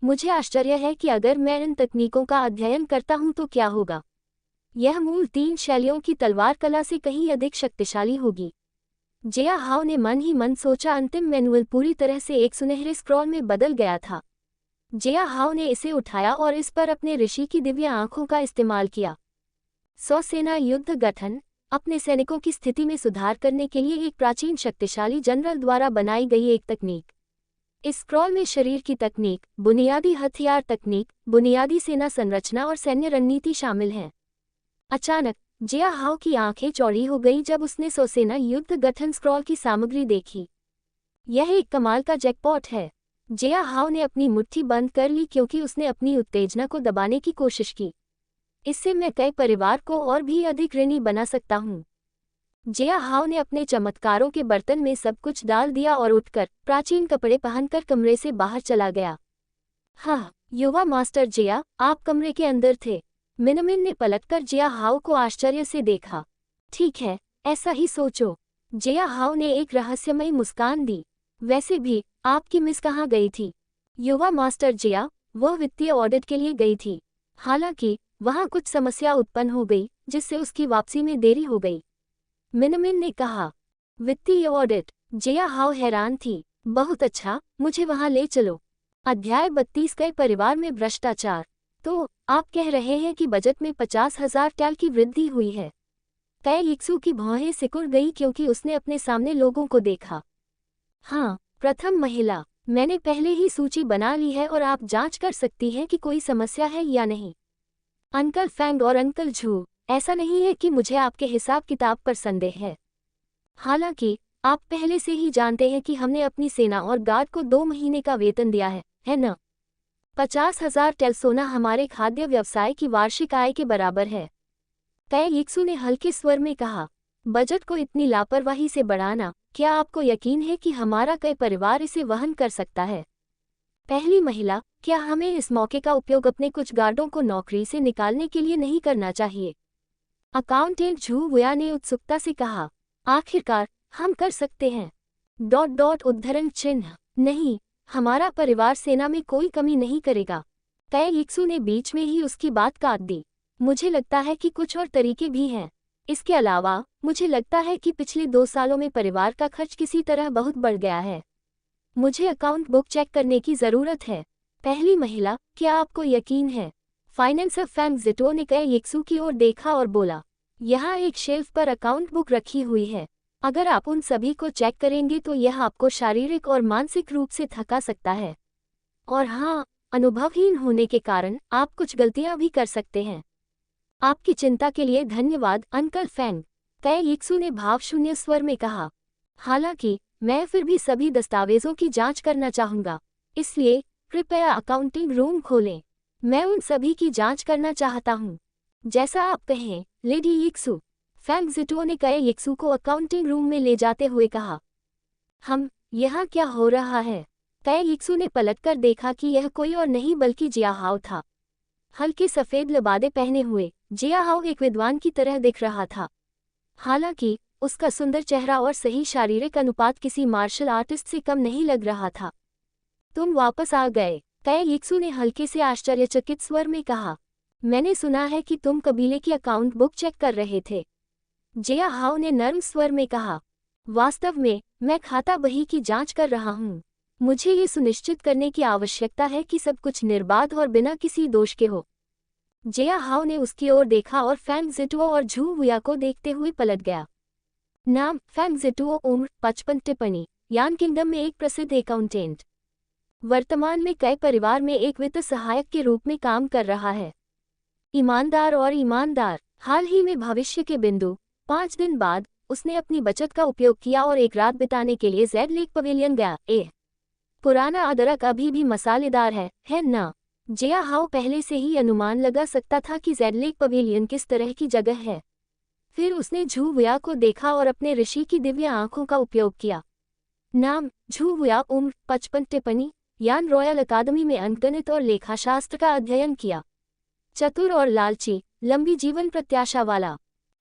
A: मुझे आश्चर्य है कि अगर मैं इन तकनीकों का अध्ययन करता हूं तो क्या होगा। यह मूल 3 शैलियों की तलवार कला से कहीं अधिक शक्तिशाली होगी। जिया हाओ ने मन ही मन सोचा। अंतिम मैनुअल पूरी तरह से एक सुनहरे स्क्रॉल में बदल गया था। जिया हाओ ने इसे उठाया और इस पर अपने ऋषि की दिव्य आंखों का इस्तेमाल किया। 100 सेना युद्ध गठन। अपने सैनिकों की स्थिति में सुधार करने के लिए एक प्राचीन शक्तिशाली जनरल द्वारा बनाई गई एक तकनीक। इस स्क्रॉल में शरीर की तकनीक, बुनियादी हथियार तकनीक, बुनियादी सेना संरचना और सैन्य रणनीति शामिल हैं। अचानक जिया हाओ की आंखें चौड़ी हो गईं जब उसने 100 सेना युद्ध गठन स्क्रॉल की सामग्री देखी। यह एक कमाल का जैकपॉट है। जिया हाओ ने अपनी मुट्ठी बंद कर ली क्योंकि उसने अपनी उत्तेजना को दबाने की कोशिश की। इससे मैं कई परिवार को और भी अधिक ऋणी बना सकता हूँ। जिया हाओ ने अपने चमत्कारों के बर्तन में सब कुछ डाल दिया और उठकर प्राचीन कपड़े पहनकर कमरे से बाहर चला गया। हाँ, युवा मास्टर जिया, आप कमरे के अंदर थे। मिनमिन ने पलटकर जिया हाओ को आश्चर्य से देखा। ठीक है, ऐसा ही सोचो। जिया हाओ ने एक रहस्यमयी मुस्कान दी। वैसे भी आपकी मिस कहाँ गई थी? युवा मास्टर जिया, वह वित्तीय ऑडिट के लिए गई थी। हालांकि वहां कुछ समस्या उत्पन्न हो गई जिससे उसकी वापसी में देरी हो गई। मिनमिन ने कहा। वित्तीय ऑडिट? जिया हाओ हैरान थी। बहुत अच्छा, मुझे वहां ले चलो। अध्याय 32 कई परिवार में भ्रष्टाचार। तो आप कह रहे हैं कि बजट में 50,000 टैल की वृद्धि हुई है? कई यिक्सू की भौहें सिकुड़ गई क्योंकि उसने अपने सामने लोगों को देखा। हाँ, प्रथम महिला, मैंने पहले ही सूची बना ली है और आप जांच कर सकती हैं कि कोई समस्या है या नहीं। अंकल फैंग और अंकल झू, ऐसा नहीं है कि मुझे आपके हिसाब किताब पर संदेह है। हालांकि आप पहले से ही जानते हैं कि हमने अपनी सेना और गार्ड को 2 महीने का वेतन दिया है न? 50,000 टैल सोना हमारे खाद्य व्यवसाय की वार्षिक आय के बराबर है। तय यिक्सू ने हल्के स्वर में कहा। बजट को इतनी लापरवाही से बढ़ाना, क्या आपको यकीन है कि हमारा कई परिवार इसे वहन कर सकता है? पहली महिला, क्या हमें इस मौके का उपयोग अपने कुछ गार्डों को नौकरी से निकालने के लिए नहीं करना चाहिए? अकाउंटेंट झू वुया ने उत्सुकता से कहा। आखिरकार हम कर सकते हैं। उद्धरण चिन्ह। नहीं, हमारा परिवार सेना में कोई कमी नहीं करेगा। तय यिक्सू ने बीच में ही उसकी बात काट दी। मुझे लगता है कि कुछ और तरीके भी हैं। इसके अलावा मुझे लगता है कि पिछले 2 सालों में परिवार का खर्च किसी तरह बहुत बढ़ गया है। मुझे अकाउंट बुक चेक करने की ज़रूरत है। पहली महिला, क्या आपको यकीन है? फाइनेंसर फैंग जिटो ने कई यिक्सू की ओर देखा और बोला। यहाँ एक शेल्फ पर अकाउंट बुक रखी हुई है। अगर आप उन सभी को चेक करेंगे तो यह आपको शारीरिक और मानसिक रूप से थका सकता है। और हाँ, अनुभवहीन होने के कारण आप कुछ गलतियाँ भी कर सकते हैं। आपकी चिंता के लिए धन्यवाद अंकल फैंग, तय यिक्सू ने भावशून्य स्वर में कहा। हालांकि मैं फिर भी सभी दस्तावेजों की जांच करना चाहूंगा, इसलिए कृपया अकाउंटिंग रूम खोलें। मैं उन सभी की जांच करना चाहता हूं। जैसा आप कहें, लेडी यिक्सू। फैंग जिटो ने कई यिक्सू को अकाउंटिंग रूम में ले जाते हुए कहा। यहाँ क्या हो रहा है? तय यिक्सू ने पलटकर देखा कि यह कोई और नहीं बल्कि जिया हाओ था। हल्के सफ़ेद लबादे पहने हुए जिया हाओ एक विद्वान की तरह दिख रहा था। हालांकि उसका सुंदर चेहरा और सही शारीरिक अनुपात किसी मार्शल आर्टिस्ट से कम नहीं लग रहा था। तुम वापस आ गए, तय यिक्सू ने हल्के से आश्चर्यचकित स्वर में कहा। मैंने सुना है कि तुम कबीले की अकाउंट बुक चेक कर रहे थे, जिया हाओ ने नर्म स्वर में कहा। वास्तव में मैं खाता बही की जांच कर रहा हूँ। मुझे ये सुनिश्चित करने की आवश्यकता है कि सब कुछ निर्बाध और बिना किसी दोष के हो। जिया हाओ ने उसकी ओर देखा और फैंग जिटुओ और झू वुया को देखते हुए पलट गया। नाम फैंग जिटुओ, उम्र 55, टिप्पणी यान किंगडम में एक प्रसिद्ध अकाउंटेंट। वर्तमान में कई परिवार में एक वित्त सहायक के रूप में काम कर रहा है। ईमानदार और ईमानदार। हाल ही में भविष्य के बिंदु 5 दिन बाद उसने अपनी बचत का उपयोग किया और एक रात बिताने के लिए जेड लेक पवेलियन गया। पुराना अदरक अभी भी मसालेदार है न? जिया हाओ पहले से ही अनुमान लगा सकता था कि जेड लेक पवेलियन किस तरह की जगह है। फिर उसने झू वुया को देखा और अपने ऋषि की दिव्य आंखों का उपयोग किया। नाम झू वुया, उम्र 55, टिप्पणी यान रॉयल अकादमी में अंकगणित और लेखाशास्त्र का अध्ययन किया। चतुर और लालची, लंबी जीवन प्रत्याशा वाला।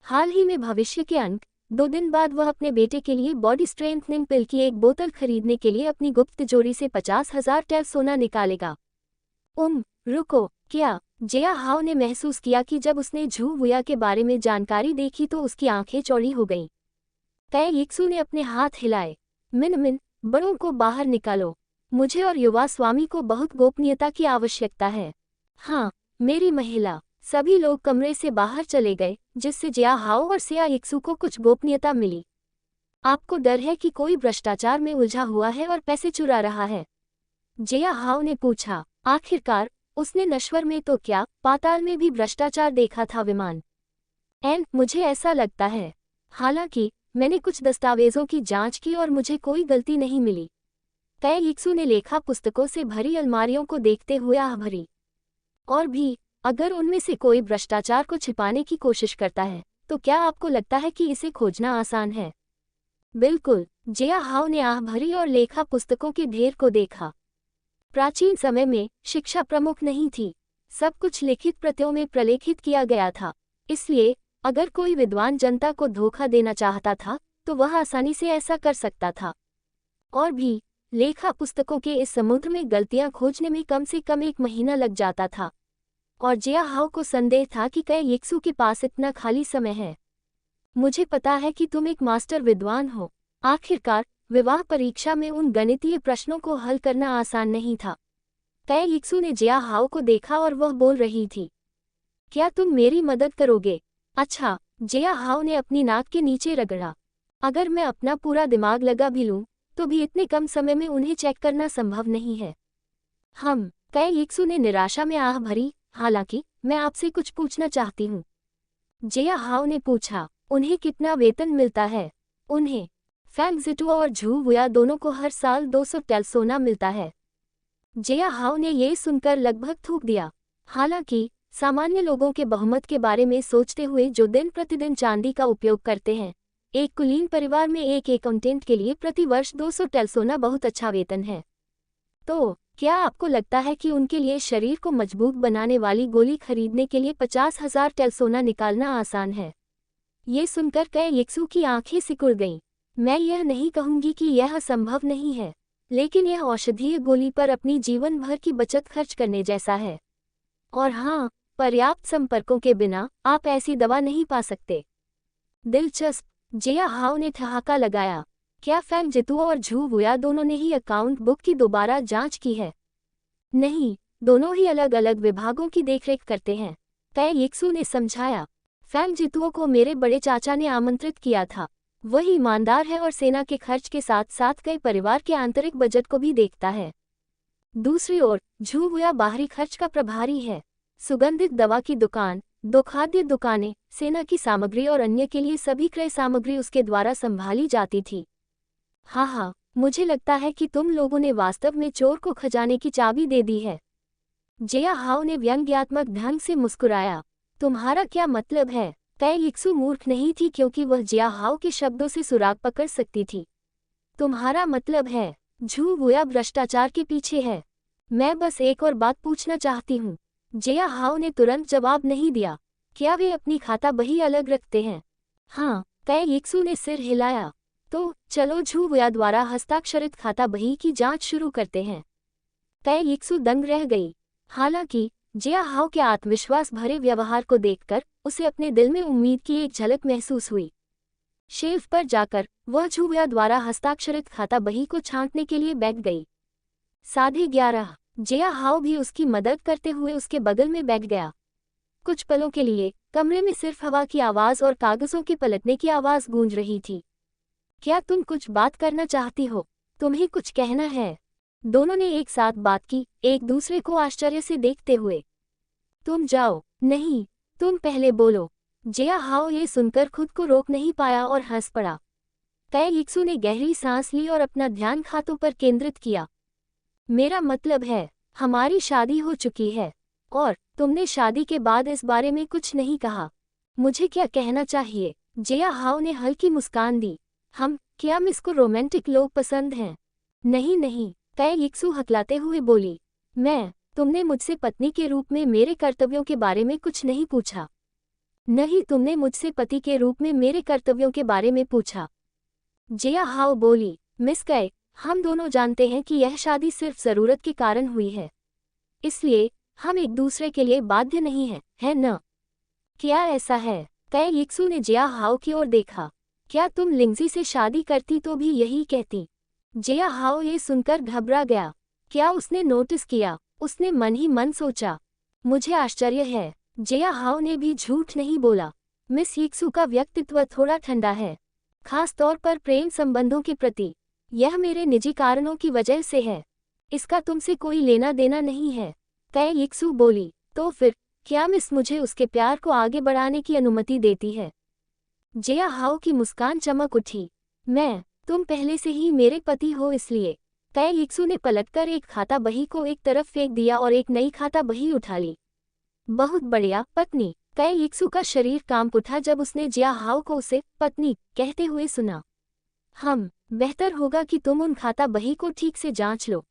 A: हाल ही में भविष्य के अंक। 2 दिन बाद वह अपने बेटे के लिए बॉडी स्ट्रेंथनिंग पिल की एक बोतल खरीदने के लिए अपनी गुप्त तिजोरी से 50,000 टैल सोना निकालेगा। रुको, क्या? जिया हाओ ने महसूस किया कि जब उसने झू वुया के बारे में जानकारी देखी तो उसकी आंखें चौड़ी हो गईं। तय यिक्सू ने अपने हाथ हिलाए। मिन, बड़ों को बाहर निकालो। मुझे और युवा स्वामी को बहुत गोपनीयता की आवश्यकता है। हाँ, मेरी महिला। सभी लोग कमरे से बाहर चले गए, जिससे जिया हाओ और सिया यिक्सू को कुछ गोपनीयता मिली। आपको डर है कि कोई भ्रष्टाचार में उलझा हुआ है और पैसे चुरा रहा है? जिया हाओ ने पूछा। आखिरकार उसने नश्वर में तो क्या, पाताल में भी भ्रष्टाचार देखा था विमान। मुझे ऐसा लगता है। हालांकि मैंने कुछ दस्तावेजों की जांच की और मुझे कोई गलती नहीं मिली। तय यिक्सू ने लेखा पुस्तकों से भरी अलमारियों को देखते हुए आह भरी। और भी, अगर उनमें से कोई भ्रष्टाचार को छिपाने की कोशिश करता है, तो क्या आपको लगता है कि इसे खोजना आसान है? बिल्कुल, जिया हाओ ने आह भरी और लेखा पुस्तकों के ढेर को देखा। प्राचीन समय में शिक्षा प्रमुख नहीं थी। सब कुछ लिखित प्रतियों में प्रलेखित किया गया था। इसलिए अगर कोई विद्वान जनता को धोखा देना चाहता था, तो वह आसानी से ऐसा कर सकता था। और भी, लेखा पुस्तकों के इस समुद्र में गलतियां खोजने में कम से कम 1 महीना लग जाता था। और जिया हाओ को संदेह था कि कई यिक्सू के पास इतना खाली समय है। मुझे पता है कि तुम एक मास्टर विद्वान हो। आखिरकार विवाह परीक्षा में उन गणितीय प्रश्नों को हल करना आसान नहीं था। तय यिक्सू ने जिया हाओ को देखा और वह बोल रही थी। क्या तुम मेरी मदद करोगे? अच्छा, जिया हाओ ने अपनी नाक के नीचे रगड़ा। अगर मैं अपना पूरा दिमाग लगा भी लूं, तो भी इतने कम समय में उन्हें चेक करना संभव नहीं है। तय यिक्सू ने निराशा में आह भरी। हालांकि मैं आपसे कुछ पूछना चाहती हूँ। जिया हाओ ने पूछा। उन्हें कितना वेतन मिलता है? उन्हें फैंग जिटुओ और झू वुया दोनों को हर साल 200 टैल सोना मिलता है। जिया हाओ ने ये सुनकर लगभग थूक दिया। हालांकि सामान्य लोगों के बहुमत के बारे में सोचते हुए जो दिन प्रतिदिन चांदी का उपयोग करते हैं, एक कुलीन परिवार में एक अकाउंटेंट के लिए प्रति वर्ष 200 टैल सोना बहुत अच्छा वेतन है। तो क्या आपको लगता है कि उनके लिए शरीर को मजबूत बनाने वाली गोली खरीदने के लिए 50,000 टैल सोना निकालना आसान है? ये सुनकर तय यिक्सू की आंखें सिकुड़ गईं। मैं यह नहीं कहूंगी कि यह असंभव नहीं है, लेकिन यह औषधीय गोली पर अपनी जीवन भर की बचत खर्च करने जैसा है। और हाँ, पर्याप्त संपर्कों के बिना आप ऐसी दवा नहीं पा सकते। दिलचस्प, जिया हाओ ने ठहाका लगाया। क्या फैंग जितुओ और झू वुया दोनों ने ही अकाउंट बुक की दोबारा जांच की है? नहीं, दोनों ही अलग अलग विभागों की देखरेख करते हैं, तय यिक्सू ने समझाया। फैंग जितुओ को मेरे बड़े चाचा ने आमंत्रित किया था। वह ईमानदार है और सेना के खर्च के साथ साथ कई परिवार के आंतरिक बजट को भी देखता है। दूसरी ओर झू वुया बाहरी खर्च का प्रभारी है। सुगंधित दवा की दुकान, 2 खाद्य दुकानें, सेना की सामग्री और अन्य के लिए सभी क्रय सामग्री उसके द्वारा संभाली जाती थी। हाँ, मुझे लगता है कि तुम लोगों ने वास्तव में चोर को खजाने की चाबी दे दी है। जिया हाओ ने व्यंग्यात्मक ढंग से मुस्कुराया। तुम्हारा क्या मतलब है? तय यिक्सू मूर्ख नहीं थी क्योंकि वह जिया हाओ के शब्दों से सुराग पकड़ सकती थी। तुम्हारा मतलब है झू वुया भ्रष्टाचार के पीछे है? मैं बस एक और बात पूछना चाहती हूँ। जिया हाओ ने तुरंत जवाब नहीं दिया। क्या वे अपनी खाता बही अलग रखते हैं? हाँ, तय यिक्सू ने सिर हिलाया। तो चलो झू वुया द्वारा हस्ताक्षरित खाता बही की जांच शुरू करते हैं। तय यिक्सू दंग रह गई। हालांकि जिया हाओ के आत्मविश्वास भरे व्यवहार को देखकर उसे अपने दिल में उम्मीद की एक झलक महसूस हुई। शेल्फ पर जाकर वह झू वुया द्वारा हस्ताक्षरित खाता बही को छांटने के लिए बैठ गई। 11:30। जिया हाओ भी उसकी मदद करते हुए उसके बगल में बैठ गया। कुछ पलों के लिए कमरे में सिर्फ हवा की आवाज और कागजों के पलटने की आवाज गूंज रही थी। क्या तुम कुछ बात करना चाहती हो? तुम्हें कुछ कहना है? दोनों ने एक साथ बात की, एक दूसरे को आश्चर्य से देखते हुए। तुम जाओ। नहीं, तुम पहले बोलो। जिया हाओ ये सुनकर खुद को रोक नहीं पाया और हंस पड़ा। तय यिक्सू ने गहरी सांस ली और अपना ध्यान खातों पर केंद्रित किया। मेरा मतलब है, हमारी शादी हो चुकी है और तुमने शादी के बाद इस बारे में कुछ नहीं कहा। मुझे क्या कहना चाहिए? जिया हाओ ने हल्की मुस्कान दी। क्या मिस को रोमांटिक लोग पसंद हैं? नहीं नहीं, कै यिक्सू हकलाते हुए बोली। तुमने मुझसे पत्नी के रूप में मेरे कर्तव्यों के बारे में कुछ नहीं पूछा। नहीं, तुमने मुझसे पति के रूप में मेरे कर्तव्यों के बारे में पूछा। जिया हाओ बोली। मिस कै, हम दोनों जानते हैं कि यह शादी सिर्फ जरूरत के कारण हुई है, इसलिए हम एक दूसरे के लिए बाध्य नहीं हैं, है न? क्या ऐसा है? कै यिक्सू ने जिया हाओ की ओर देखा। क्या तुम लिंगजी से शादी करती तो भी यही कहती? जिया हाओ ये सुनकर घबरा गया। क्या उसने नोटिस किया? उसने मन ही मन सोचा। मुझे आश्चर्य है। जिया हाओ ने भी झूठ नहीं बोला। मिस यिक्सू का व्यक्तित्व थोड़ा ठंडा है, खास तौर पर प्रेम संबंधों के प्रति। यह मेरे निजी कारणों की वजह से है, इसका तुमसे कोई लेना देना नहीं है। कै यिक्सू बोली। तो फिर क्या मिस मुझे उसके प्यार को आगे बढ़ाने की अनुमति देती है? जिया हाओ की मुस्कान चमक उठी। तुम पहले से ही मेरे पति हो, इसलिए। कै यिक्सू ने पलटकर एक खाता बही को एक तरफ फेंक दिया और एक नई खाता बही उठा ली। बहुत बढ़िया, पत्नी। कै यिक्सू का शरीर कांप उठा जब उसने जिया हाओ को उसे पत्नी कहते हुए सुना। बेहतर होगा कि तुम उन खाता बही को ठीक से जांच लो,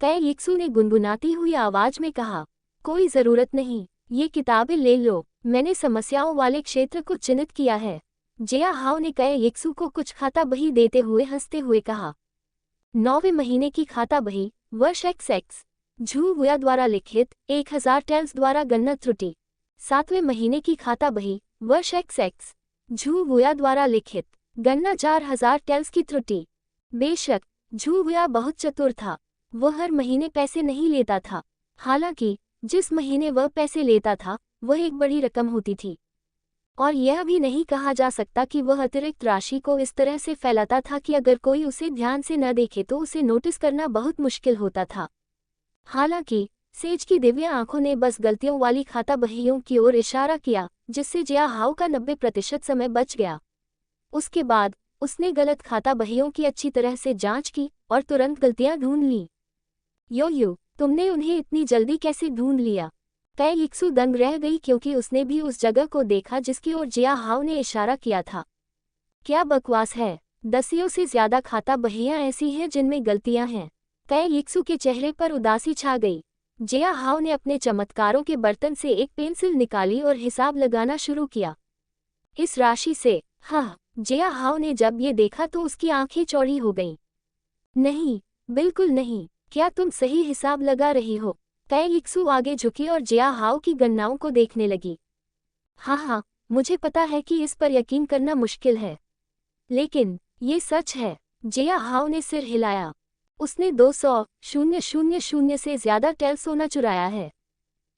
A: कै यिक्सू ने गुनगुनाती हुई आवाज में कहा। कोई जरूरत नहीं, ये किताबें ले लो, मैंने समस्याओं वाले क्षेत्र को चिन्हित किया है। जिया हाओ ने कै यिक्सू को कुछ खाता बही देते हुए हंसते हुए कहा। 9वें महीने की खाता बही, वर्ष XX, झू वुया द्वारा लिखित, 1000 टेल्स द्वारा गणना त्रुटि। 7वें महीने की खाता बही, वर्ष XX, झू वुया द्वारा लिखित, गणना 4000 टेल्स की त्रुटि। बेशक झू वुया बहुत चतुर था, वह हर महीने पैसे नहीं लेता था। हालांकि जिस महीने वह पैसे लेता था वह एक बड़ी रकम होती थी, और यह भी नहीं कहा जा सकता कि वह अतिरिक्त राशि को इस तरह से फैलाता था कि अगर कोई उसे ध्यान से न देखे तो उसे नोटिस करना बहुत मुश्किल होता था। हालांकि सेज की दिव्य आंखों ने बस गलतियों वाली खाता बहियों की ओर इशारा किया, जिससे जिया हाओ का 90% समय बच गया। उसके बाद उसने गलत खाता बहियों की अच्छी तरह से जांच की और तुरंत गलतियां ढूंढ ली। यो, तुमने उन्हें इतनी जल्दी कैसे ढूंढ लिया? कै यिक्सू दंग रह गई क्योंकि उसने भी उस जगह को देखा जिसकी ओर जिया हाओ ने इशारा किया था। क्या बकवास है, 10 से ज्यादा खाता बहियां ऐसी हैं जिनमें गलतियां हैं। कै यिक्सू के चेहरे पर उदासी छा गई। जिया हाओ ने अपने चमत्कारों के बर्तन से एक पेंसिल निकाली और हिसाब लगाना शुरू किया। इस राशि से, जिया हाओ ने जब ये देखा तो उसकी आंखें चौड़ी हो गईं। नहीं, बिल्कुल नहीं, क्या तुम सही हिसाब लगा रही हो? कै यिक्सू आगे झुकी और जिया हाओ की गणनाओं को देखने लगी। हाँ, मुझे पता है कि इस पर यकीन करना मुश्किल है, लेकिन ये सच है। जिया हाओ ने सिर हिलाया। उसने 200,000 से ज्यादा टेल सोना चुराया है।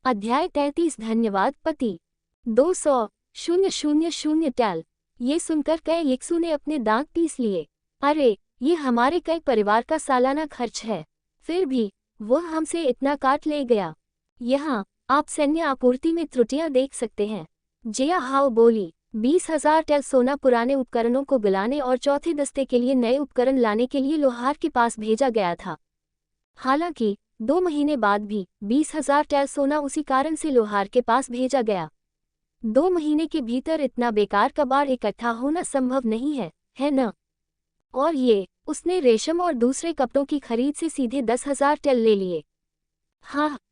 A: अध्याय 33। धन्यवाद पति। 200,000 टेल। ये सुनकर कै यिक्सू ने अपने दांत पीस लिए। अरे, ये हमारे कई परिवार का सालाना खर्च है, फिर भी वह हमसे इतना काट ले गया। यहाँ आप सैन्य आपूर्ति में त्रुटियां देख सकते हैं। जिया हाओ बोली। 20,000 टेल सोना पुराने उपकरणों को गलाने और चौथे दस्ते के लिए नए उपकरण लाने के लिए लोहार के पास भेजा गया था। हालांकि 2 महीने बाद भी 20,000 टेल सोना उसी कारण से लोहार के पास भेजा गया। 2 महीने के भीतर इतना बेकार कबाड़ इकट्ठा होना संभव नहीं है न? और उसने रेशम और दूसरे कपड़ों की खरीद से सीधे 10,000 टेल ले लिए।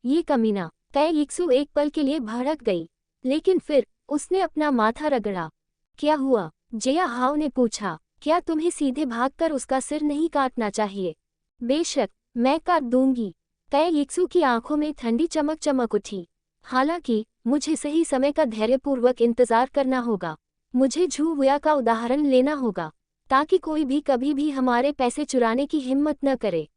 A: ये कमीना। कै यिक्सू एक पल के लिए भड़क गई, लेकिन फिर उसने अपना माथा रगड़ा। क्या हुआ? जिया हाओ ने पूछा। क्या तुम्हें सीधे भागकर उसका सिर नहीं काटना चाहिए? बेशक, मैं काट दूंगी। कै यिक्सू की आंखों में ठंडी चमक उठी। हालांकि मुझे सही समय का धैर्यपूर्वक इंतजार करना होगा। मुझे झू वुया का उदाहरण लेना होगा, ताकि कोई भी कभी भी हमारे पैसे चुराने की हिम्मत न करे।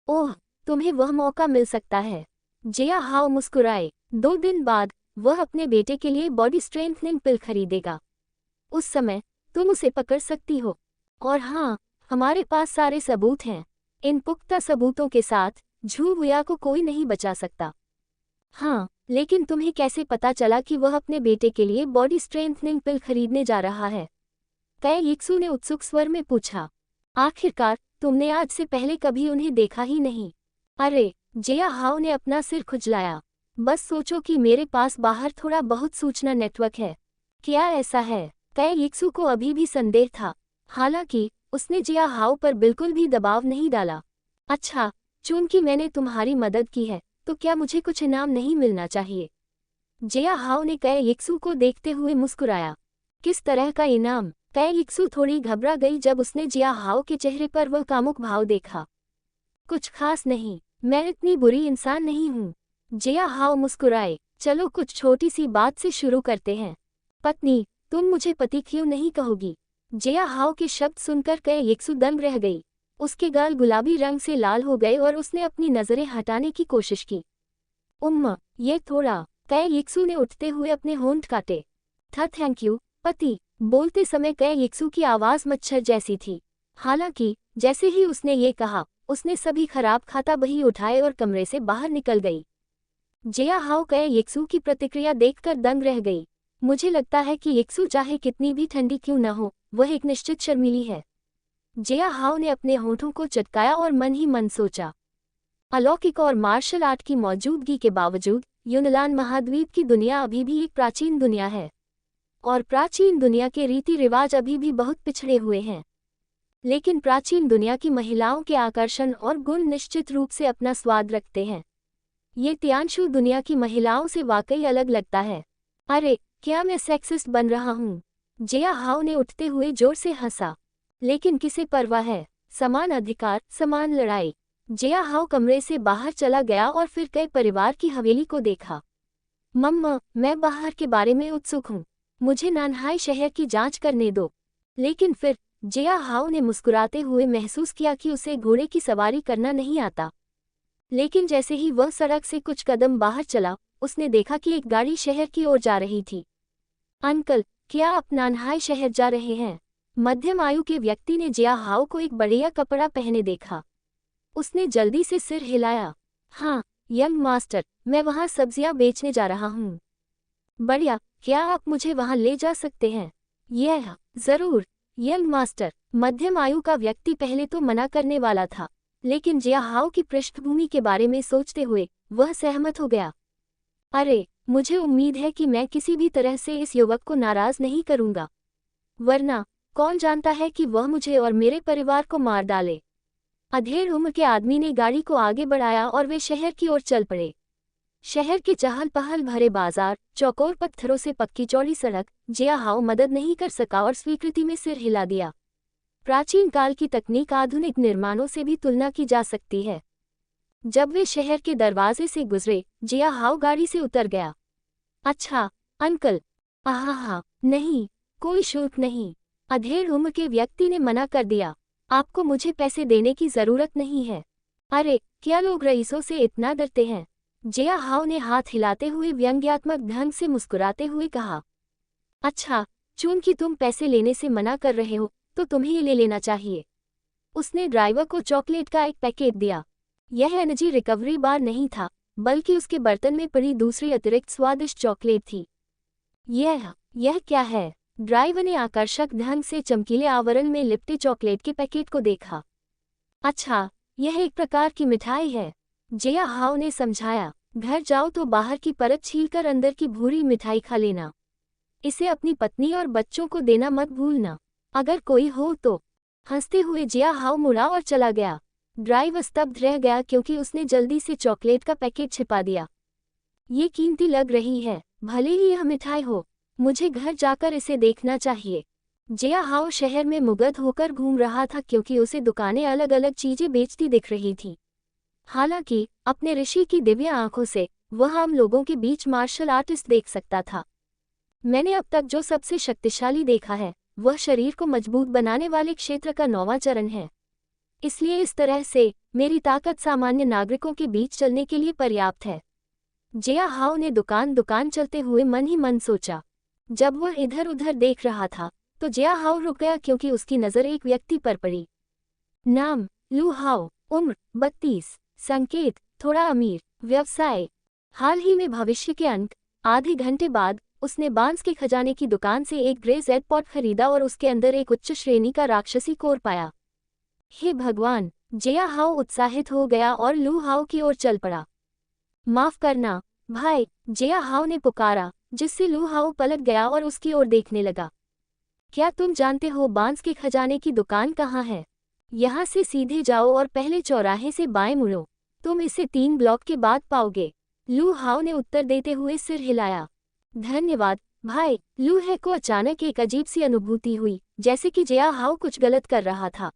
A: ओह, तुम्हें वह मौका मिल सकता है। जिया हाओ मुस्कुराए। 2 दिन बाद वह अपने बेटे के लिए बॉडी स्ट्रेंथनिंग पिल खरीदेगा। उस समय तुम उसे पकड़ सकती हो। और हमारे पास सारे सबूत हैं। इन पुख्ता सबूतों के साथ झू वुया को कोई नहीं बचा सकता। लेकिन तुम्हें कैसे पता चला कि वह अपने बेटे के लिए बॉडी स्ट्रेंथनिंग पिल खरीदने जा रहा है? कै यिक्सू ने उत्सुक स्वर में पूछा। आखिरकार तुमने आज से पहले कभी उन्हें देखा ही नहीं। अरे, जिया हाओ ने अपना सिर खुजलाया। बस सोचो कि मेरे पास बाहर थोड़ा बहुत सूचना नेटवर्क है। क्या ऐसा है? तय यिक्सू को अभी भी संदेह था। हालांकि उसने जिया हाओ पर बिल्कुल भी दबाव नहीं डाला। अच्छा, चूंकि मैंने तुम्हारी मदद की है तो क्या मुझे कुछ इनाम नहीं मिलना चाहिए? जिया हाओ ने तय यिक्सू को देखते हुए मुस्कुराया। किस तरह का इनाम? तय यिक्सू थोड़ी घबरा गई जब उसने जिया हाओ के चेहरे पर वह कामुक भाव देखा। कुछ खास नहीं, मैं इतनी बुरी इंसान नहीं हूँ। जिया हाओ मुस्कुराए। चलो कुछ छोटी सी बात से शुरू करते हैं। पत्नी, तुम मुझे पति क्यों नहीं कहोगी? जिया हाओ के शब्द सुनकर तय यिक्सू दंग रह गई। उसके गाल गुलाबी रंग से लाल हो गए और उसने अपनी नजरें हटाने की कोशिश की। ये थोड़ा। तय यिक्सू ने उठते हुए अपने होंठ काटे। थैंक यू, पति। बोलते समय तय यिक्सू की आवाज मच्छर जैसी थी। हालांकि जैसे ही उसने ये कहा, उसने सभी खराब खाता बही उठाए और कमरे से बाहर निकल गई। जिया हाओ तय यिक्सू की प्रतिक्रिया देखकर दंग रह गई। मुझे लगता है कि यिक्सू चाहे कितनी भी ठंडी क्यों न हो, वह एक निश्चित शर्मीली है। जिया हाओ ने अपने होठों को चटकाया और मन ही मन सोचा। अलौकिक और मार्शल आर्ट की मौजूदगी के बावजूद यूनान महाद्वीप की दुनिया अभी भी एक प्राचीन दुनिया है। और प्राचीन दुनिया के रीति रिवाज अभी भी बहुत पिछड़े हुए हैं। लेकिन प्राचीन दुनिया की महिलाओं के आकर्षण और गुण निश्चित रूप से अपना स्वाद रखते हैं। ये तियानशु दुनिया की महिलाओं से वाकई अलग लगता है। अरे, क्या मैं सेक्सिस्ट बन रहा हूँ? जिया हाओ ने उठते हुए जोर से हंसा। लेकिन किसे परवाह है? समान अधिकार, समान लड़ाई। जिया हाओ कमरे से बाहर चला गया और फिर कई परिवार की हवेली को देखा। मम्मा, मैं बाहर के बारे में उत्सुक हूँ। मुझे नानहाई शहर की जांच करने दो। लेकिन फिर जिया हाओ ने मुस्कुराते हुए महसूस किया कि उसे घोड़े की सवारी करना नहीं आता। लेकिन जैसे ही वह सड़क से कुछ कदम बाहर चला, उसने देखा कि एक गाड़ी शहर की ओर जा रही थी। अंकल, क्या आप नानहाई शहर जा रहे हैं? मध्यम आयु के व्यक्ति ने जिया हाओ को एक बढ़िया कपड़ा पहने देखा। उसने जल्दी से सिर हिलाया। हाँ, यंग मास्टर, मैं वहाँ सब्जियाँ बेचने जा रहा हूँ। बढ़िया, क्या आप मुझे वहाँ ले जा सकते हैं? यह जरूर, यंग मास्टर। मध्यम आयु का व्यक्ति पहले तो मना करने वाला था, लेकिन जिया हाओ की पृष्ठभूमि के बारे में सोचते हुए वह सहमत हो गया। अरे, मुझे उम्मीद है कि मैं किसी भी तरह से इस युवक को नाराज नहीं करूंगा, वरना कौन जानता है कि वह मुझे और मेरे परिवार को मार डाले। अधेड़ उम्र के आदमी ने गाड़ी को आगे बढ़ाया और वे शहर की ओर चल पड़े। शहर के चहल पहल भरे बाजार, चौकोर पत्थरों से पक्की चौड़ी सड़क। जिया हाओ मदद नहीं कर सका और स्वीकृति में सिर हिला दिया। प्राचीन काल की तकनीक आधुनिक निर्माणों से भी तुलना की जा सकती है। जब वे शहर के दरवाजे से गुजरे, जिया हाओ गाड़ी से उतर गया। अच्छा, अंकल। आहा, नहीं, कोई शुल्क नहीं। अधेड़ उम्र के व्यक्ति ने मना कर दिया। आपको मुझे पैसे देने की जरूरत नहीं है। अरे, क्या लोग रईसों से इतना डरते हैं? जिया हाओ ने हाथ हिलाते हुए व्यंग्यात्मक ढंग से मुस्कुराते हुए कहा। अच्छा, चूंकि तुम पैसे लेने से मना कर रहे हो, तो तुम्हें ये ले लेना चाहिए। उसने ड्राइवर को चॉकलेट का एक पैकेट दिया। यह एनर्जी रिकवरी बार नहीं था, बल्कि उसके बर्तन में पड़ी दूसरी अतिरिक्त स्वादिष्ट चॉकलेट थी। यह क्या है? ड्राइवर ने आकर्षक ढंग से चमकीले आवरण में लिपटे चॉकलेट के पैकेट को देखा। अच्छा, यह एक प्रकार की मिठाई है, जिया हाओ ने समझाया। घर जाओ तो बाहर की परत छीलकर अंदर की भूरी मिठाई खा लेना। इसे अपनी पत्नी और बच्चों को देना मत भूलना, अगर कोई हो तो। हंसते हुए जिया हाओ मुड़ा और चला गया। ड्राइवर स्तब्ध रह गया क्योंकि उसने जल्दी से चॉकलेट का पैकेट छिपा दिया। ये कीमती लग रही है, भले ही यह मिठाई हो। मुझे घर जाकर इसे देखना चाहिए। जिया हाओ शहर में मुग्ध होकर घूम रहा था क्योंकि उसे दुकानें अलग अलग चीजें बेचती दिख रही थी। हालांकि अपने ऋषि की दिव्य आंखों से वह आम लोगों के बीच मार्शल आर्टिस्ट देख सकता था। मैंने अब तक जो सबसे शक्तिशाली देखा है, वह शरीर को मजबूत बनाने वाले क्षेत्र का 9वां चरण है। इसलिए इस तरह से मेरी ताकत सामान्य नागरिकों के बीच चलने के लिए पर्याप्त है। जिया हाओ ने दुकान दुकान चलते हुए मन ही मन सोचा। जब वह इधर उधर देख रहा था, तो जिया हाओ रुक गया क्योंकि उसकी नज़र एक व्यक्ति पर पड़ी। नाम, लू हाओ। उम्र, 32। संकेत, थोड़ा अमीर। व्यवसाय, हाल ही में भविष्य के अंक। आधे घंटे बाद उसने बांस के खजाने की दुकान से एक ग्रे जेड पॉट खरीदा और उसके अंदर एक उच्च श्रेणी का राक्षसी कोर पाया। हे भगवान, जिया हाओ उत्साहित हो गया और लू हाओ की ओर चल पड़ा। माफ करना भाई, जिया हाओ ने पुकारा, जिससे लू हाओ पलट गया और उसकी ओर देखने लगा। क्या तुम जानते हो बांस के खजाने की दुकान कहाँ है? यहाँ से सीधे जाओ और पहले चौराहे से बाएं मुड़ो। तुम इसे 3 ब्लॉक के बाद पाओगे। लू हाओ ने उत्तर देते हुए सिर हिलाया। धन्यवाद भाई। लू हे को अचानक एक अजीब सी अनुभूति हुई, जैसे कि जिया हाओ कुछ गलत कर रहा था।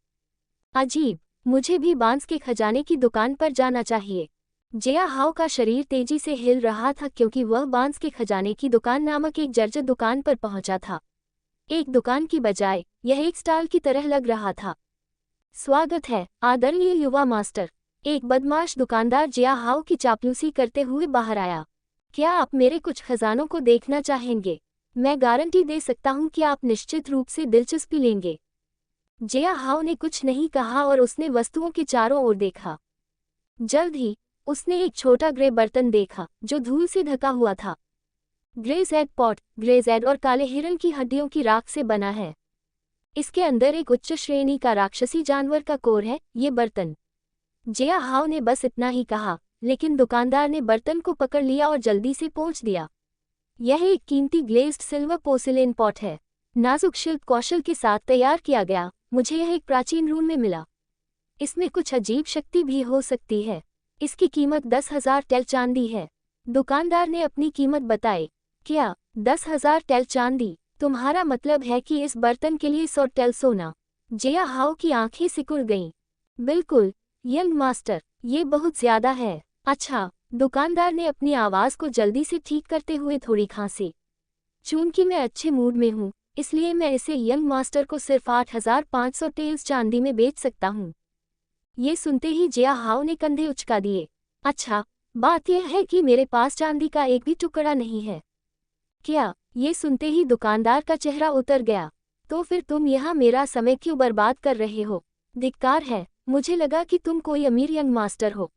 A: अजीब, मुझे भी बांस के खजाने की दुकान पर जाना चाहिए। जिया हाओ का शरीर तेजी से हिल रहा था क्योंकि वह बांस के खजाने की दुकान नामक एक जर्जर दुकान पर पहुंचा था। एक दुकान की बजाय यह एक स्टॉल की तरह लग रहा था। स्वागत है आदरणीय युवा मास्टर। एक बदमाश दुकानदार जिया हाओ की चापलूसी करते हुए बाहर आया। क्या आप मेरे कुछ खजानों को देखना चाहेंगे? मैं गारंटी दे सकता हूं कि आप निश्चित रूप से दिलचस्पी लेंगे। जिया हाओ ने कुछ नहीं कहा और उसने वस्तुओं के चारों ओर देखा। जल्द ही उसने एक छोटा ग्रे बर्तन देखा जो धूल से ढका हुआ था। ग्रेज़ेड पॉट ग्रेज़ेड और काले हिरण की हड्डियों की राख से बना है। इसके अंदर एक उच्च श्रेणी का राक्षसी जानवर का कोर है। ये बर्तन। जिया हाओ ने बस इतना ही कहा, लेकिन दुकानदार ने बर्तन को पकड़ लिया और जल्दी से पहुंच दिया। यह एक कीमती ग्लेज्ड सिल्वर पोर्सिलेन पॉट है, नाजुक शिल्प कौशल के साथ तैयार किया गया। मुझे यह एक प्राचीन रूम में मिला। इसमें कुछ अजीब शक्ति भी हो सकती है। इसकी कीमत 10,000 टेल चांदी है। दुकानदार ने अपनी कीमत बताई। क्या 10,000 टेल चांदी? तुम्हारा मतलब है कि इस बर्तन के लिए 100 टेल सोना? जिया हाओ की आंखें सिकुड़ गईं। बिल्कुल यंग मास्टर, ये बहुत ज्यादा है। अच्छा, दुकानदार ने अपनी आवाज को जल्दी से ठीक करते हुए थोड़ी खांसी। चूंकि मैं अच्छे मूड में हूँ, इसलिए मैं इसे यंग मास्टर को सिर्फ 8,500 टेल्स चांदी में बेच सकता हूँ। ये सुनते ही जिया हाओ ने कंधे उचका दिए। अच्छा, बात यह है कि मेरे पास चांदी का एक भी टुकड़ा नहीं है। क्या? ये सुनते ही दुकानदार का चेहरा उतर गया। तो फिर तुम यहाँ मेरा समय क्यों बर्बाद कर रहे हो? धिक्कार है, मुझे लगा कि तुम कोई अमीर यंग मास्टर हो।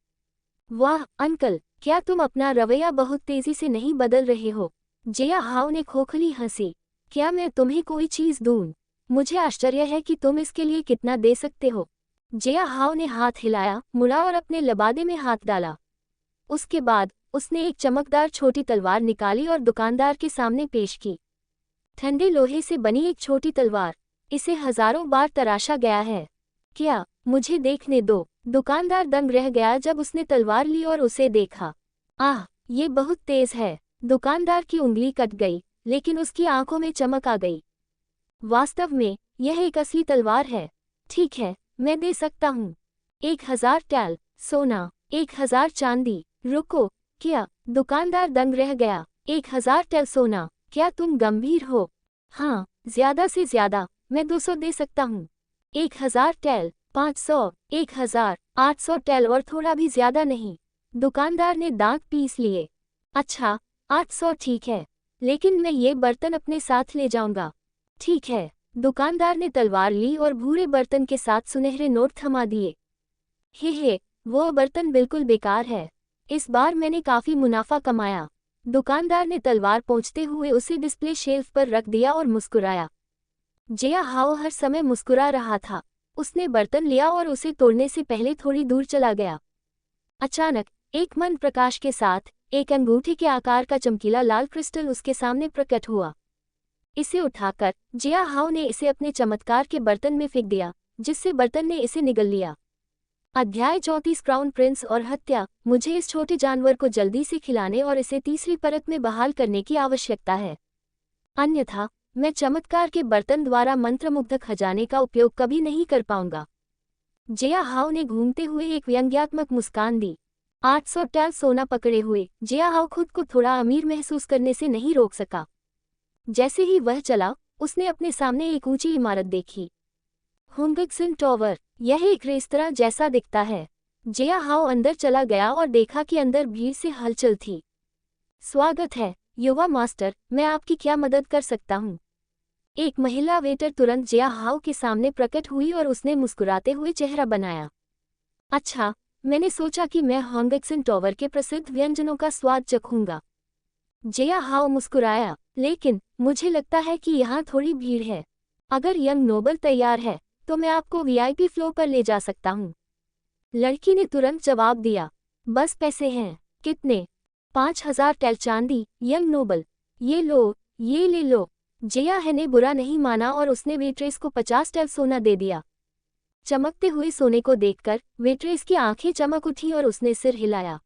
A: वाह अंकल, क्या तुम अपना रवैया बहुत तेजी से नहीं बदल रहे हो? जिया हाओ ने खोखली हंसी। क्या मैं तुम्हें कोई चीज दूं? मुझे आश्चर्य है कि तुम इसके लिए कितना दे सकते हो। जिया हाओ ने हाथ हिलाया, मुड़ा और अपने लबादे में हाथ डाला। उसके बाद उसने एक चमकदार छोटी तलवार निकाली और दुकानदार के सामने पेश की। ठंडे लोहे से बनी एक छोटी तलवार। इसे हजारों बार तराशा गया है। क्या? मुझे देखने दो। दुकानदार दंग रह गया जब उसने तलवार ली और उसे देखा। आह, ये बहुत तेज है। दुकानदार की उंगली कट गई, लेकिन उसकी आंखों में चमक आ गई। वास्तव में यह एक असली तलवार है। ठीक है, मैं दे सकता हूँ। 1,000 टैल सोना, 1,000 चांदी। रुको, क्या? दुकानदार दंग रह गया। 1,000 टैल सोना? क्या तुम गंभीर हो? हाँ, ज्यादा से ज्यादा मैं 200 दे सकता हूँ। 1,000 टैल, 500, 1,000, 800 टैल और थोड़ा भी ज्यादा नहीं। दुकानदार ने दांत पीस लिए। अच्छा, 800 ठीक है, लेकिन मैं ये बर्तन अपने साथ ले जाऊंगा। ठीक है। दुकानदार ने तलवार ली और भूरे बर्तन के साथ सुनहरे नोट थमा दिए। हे, वो बर्तन बिल्कुल बेकार है। इस बार मैंने काफी मुनाफा कमाया। दुकानदार ने तलवार पहुंचते हुए उसे डिस्प्ले शेल्फ पर रख दिया और मुस्कुराया। जिया हाओ हर समय मुस्कुरा रहा था। उसने बर्तन लिया और उसे तोड़ने से पहले थोड़ी दूर चला गया। अचानक एक मंद प्रकाश के साथ एक अंगूठी के आकार का चमकीला लाल क्रिस्टल उसके सामने प्रकट हुआ। इसे उठाकर जिया हाओ ने इसे अपने चमत्कार के बर्तन में फेंक दिया, जिससे बर्तन ने इसे निगल लिया। अध्याय 34 क्राउन प्रिंस और हत्या। मुझे इस छोटे जानवर को जल्दी से खिलाने और इसे तीसरी परत में बहाल करने की आवश्यकता है, अन्यथा मैं चमत्कार के बर्तन द्वारा मंत्रमुग्ध खजाने का उपयोग कभी नहीं कर पाऊंगा। जिया हाओ ने घूमते हुए एक व्यंग्यात्मक मुस्कान दी। 800 टैल सोना पकड़े हुए जिया हाओ खुद को थोड़ा अमीर महसूस करने से नहीं रोक सका। जैसे ही वह चला, उसने अपने सामने एक ऊंची इमारत देखी। हुंगक्सिन टॉवर। यह एक रेस्तरां जैसा दिखता है। जिया हाओ अंदर चला गया और देखा कि अंदर भीड़ से हलचल थी। स्वागत है युवा मास्टर, मैं आपकी क्या मदद कर सकता हूँ? एक महिला वेटर तुरंत जिया हाओ के सामने प्रकट हुई और उसने मुस्कुराते हुए चेहरा बनाया। अच्छा, मैंने सोचा कि मैं हुंगक्सिन टॉवर के प्रसिद्ध व्यंजनों का स्वाद चखूंगा। जिया हाओ मुस्कुराया, लेकिन मुझे लगता है कि यहाँ थोड़ी भीड़ है। अगर यंग नोबल तैयार है तो मैं आपको वीआईपी फ्लोर पर ले जा सकता हूँ। लड़की ने तुरंत जवाब दिया, बस पैसे हैं। कितने? 5,000 टेल चांदी। यंग नोबल, ये लो, ये ले लो। जिया है ने बुरा नहीं माना और उसने वेट्रेस को 50 टेल सोना दे दिया। चमकते हुए सोने को देखकर वेट्रेस की आंखें चमक उठी और उसने सिर हिलाया।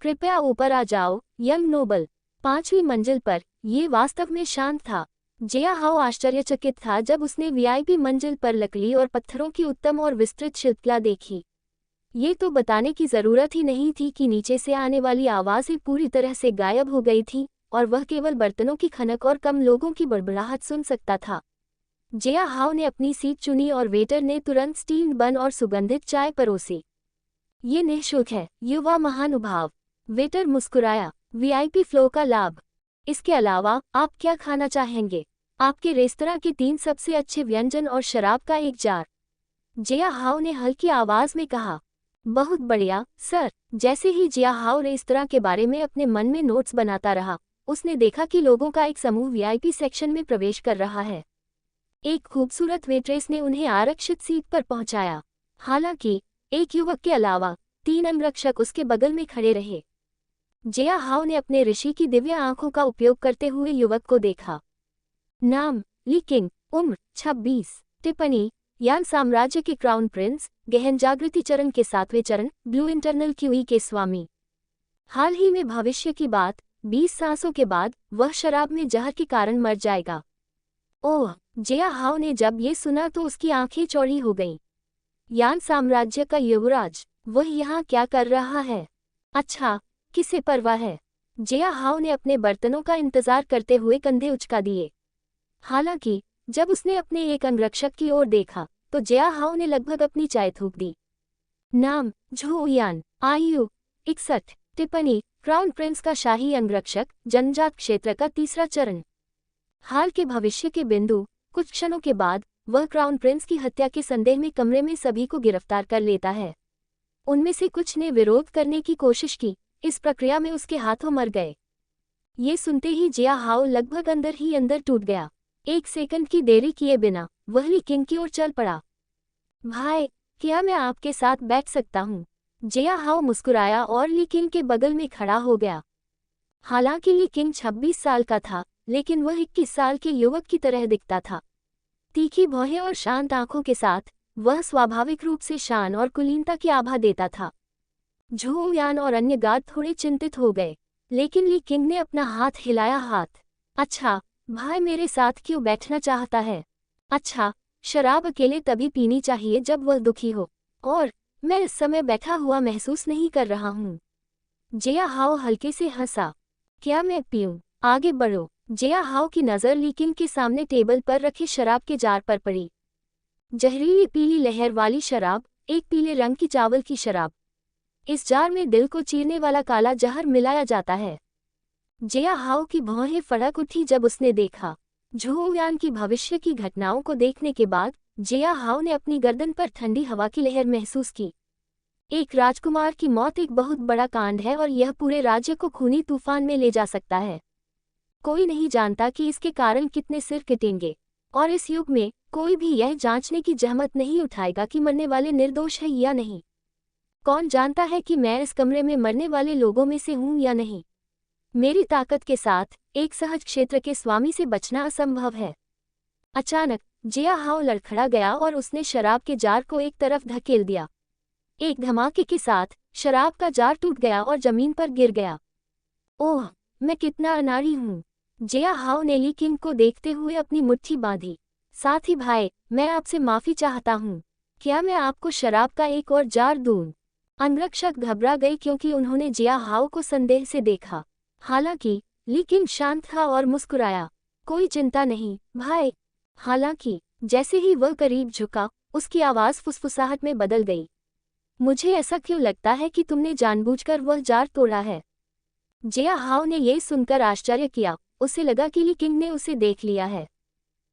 A: कृपया ऊपर आ जाओ, यंग नोबल। 5वीं मंजिल पर, ये वास्तव में शांत था। जिया हाओ आश्चर्यचकित था जब उसने वीआईपी मंजिल पर लकड़ी और पत्थरों की उत्तम और विस्तृत शिल्पकला देखी। ये तो बताने की जरूरत ही नहीं थी कि नीचे से आने वाली आवाज़ें पूरी तरह से गायब हो गई थी और वह केवल बर्तनों की खनक और कम लोगों की बड़बड़ाहट सुन सकता था। जिया हाओ ने अपनी सीट चुनी और वेटर ने तुरंत स्टीम्ड बन और सुगंधित चाय परोसी। ये निःशुल्क है, युवा महानुभाव। वेटर मुस्कुराया। वीआईपी फ्लो का लाभ। इसके अलावा आप क्या खाना चाहेंगे? आपके रेस्तरां के 3 सबसे अच्छे व्यंजन और शराब का एक जार। जिया हाओ ने हल्की आवाज में कहा। बहुत बढ़िया, सर। जैसे ही जिया हाओ रेस्तरां के बारे में अपने मन में नोट्स बनाता रहा, उसने देखा कि लोगों का एक समूह वीआईपी सेक्शन में प्रवेश कर रहा है। एक खूबसूरत वेट्रेस ने उन्हें आरक्षित सीट पर पहुंचाया। हालांकि एक युवक के अलावा 3 अंगरक्षक उसके बगल में खड़े रहे। जिया हाओ ने अपने ऋषि की दिव्य आंखों का उपयोग करते हुए युवक को देखा। नाम ली किंग, उम्र 26, टिप्पणी यान साम्राज्य के क्राउन प्रिंस, गहन जागृति चरण के 7वें चरण, ब्लू इंटरनल क्यूई के स्वामी। हाल ही में भविष्य की बात, 20 सांसों के बाद वह शराब में जहर के कारण मर जाएगा। ओह, जिया हाओ ने जब ये सुना तो उसकी आंखें चौड़ी हो गईं। यान साम्राज्य का युवराज, वह यहाँ क्या कर रहा है? अच्छा, किसे परवाह है? जिया हाओ ने अपने बर्तनों का इंतजार करते हुए कंधे उचका दिए। हालांकि जब उसने अपने एक अंगरक्षक की ओर देखा तो जिया हाओ ने लगभग अपनी चाय थूक दी। नाम झो यान, आयु 61, टिप्पणी क्राउन प्रिंस का शाही अंगरक्षक, जनजात क्षेत्र का 3रा चरण। हाल के भविष्य के बिंदु, कुछ क्षणों के बाद वह क्राउन प्रिंस की हत्या के संदेह में कमरे में सभी को गिरफ्तार कर लेता है। उनमें से कुछ ने विरोध करने की कोशिश की, इस प्रक्रिया में उसके हाथों मर गए। ये सुनते ही जिया हाओ लगभग अंदर ही अंदर टूट गया। 1 सेकंड की देरी किए बिना वह ली किंग की ओर चल पड़ा। भाई, क्या मैं आपके साथ बैठ सकता हूँ? जिया हाओ मुस्कुराया और ली किंग के बगल में खड़ा हो गया। हालांकि ली किंग 26 साल का था, लेकिन वह 21 साल के युवक की तरह दिखता था। तीखी भौहें और शांत आंखों के साथ वह स्वाभाविक रूप से शान और कुलीनता की आभा देता था। झो यान और अन्य गार्ड थोड़े चिंतित हो गए, लेकिन ली किंग ने अपना हाथ हिलाया। हाथ, अच्छा, भाई मेरे साथ क्यों बैठना चाहता है? अच्छा, शराब अकेले तभी पीनी चाहिए जब वह दुखी हो, और मैं इस समय बैठा हुआ महसूस नहीं कर रहा हूँ। जिया हाओ हल्के से हंसा। क्या मैं पीऊँ? आगे बढ़ो। जिया हाओ की नज़र ली किंग के सामने टेबल पर रखे शराब के जार पर पड़ी। जहरीली पीली लहर वाली शराब, एक पीले रंग की चावल की शराब। इस जार में दिल को चीरने वाला काला जहर मिलाया जाता है। जिया हाओ की भौहें फड़क उठी जब उसने देखा। झो यान की भविष्य की घटनाओं को देखने के बाद जिया हाओ ने अपनी गर्दन पर ठंडी हवा की लहर महसूस की। एक राजकुमार की मौत एक बहुत बड़ा कांड है और यह पूरे राज्य को खूनी तूफान में ले जा सकता है। कोई नहीं जानता कि इसके कारण कितने सिर कटेंगे, और इस युग में कोई भी यह जांचने की जहमत नहीं उठाएगा कि मरने वाले निर्दोष हैं या नहीं। कौन जानता है कि मैं इस कमरे में मरने वाले लोगों में से हूं या नहीं? मेरी ताकत के साथ एक सहज क्षेत्र के स्वामी से बचना असंभव है। अचानक जिया हाओ लड़खड़ा गया और उसने शराब के जार को एक तरफ धकेल दिया। एक धमाके के साथ शराब का जार टूट गया और जमीन पर गिर गया। ओह, मैं कितना अनाड़ी हूँ। जिया हाओ ने ली किंग को देखते हुए अपनी मुट्ठी बांधी। साथ ही भाई, मैं आपसे माफी चाहता हूँ। क्या मैं आपको शराब का एक और जार दूँ? अंगरक्षक घबरा गए क्योंकि उन्होंने जिया हाओ को संदेह से देखा। हालांकि ली किंग शांत था और मुस्कुराया। कोई चिंता नहीं, भाई। हालांकि जैसे ही वह करीब झुका, उसकी आवाज़ फुसफुसाहट में बदल गई। मुझे ऐसा क्यों लगता है कि तुमने जानबूझकर वह जार तोड़ा है? जिया हाओ ने यह सुनकर आश्चर्य किया। उसे लगा कि ली किंग ने उसे देख लिया है।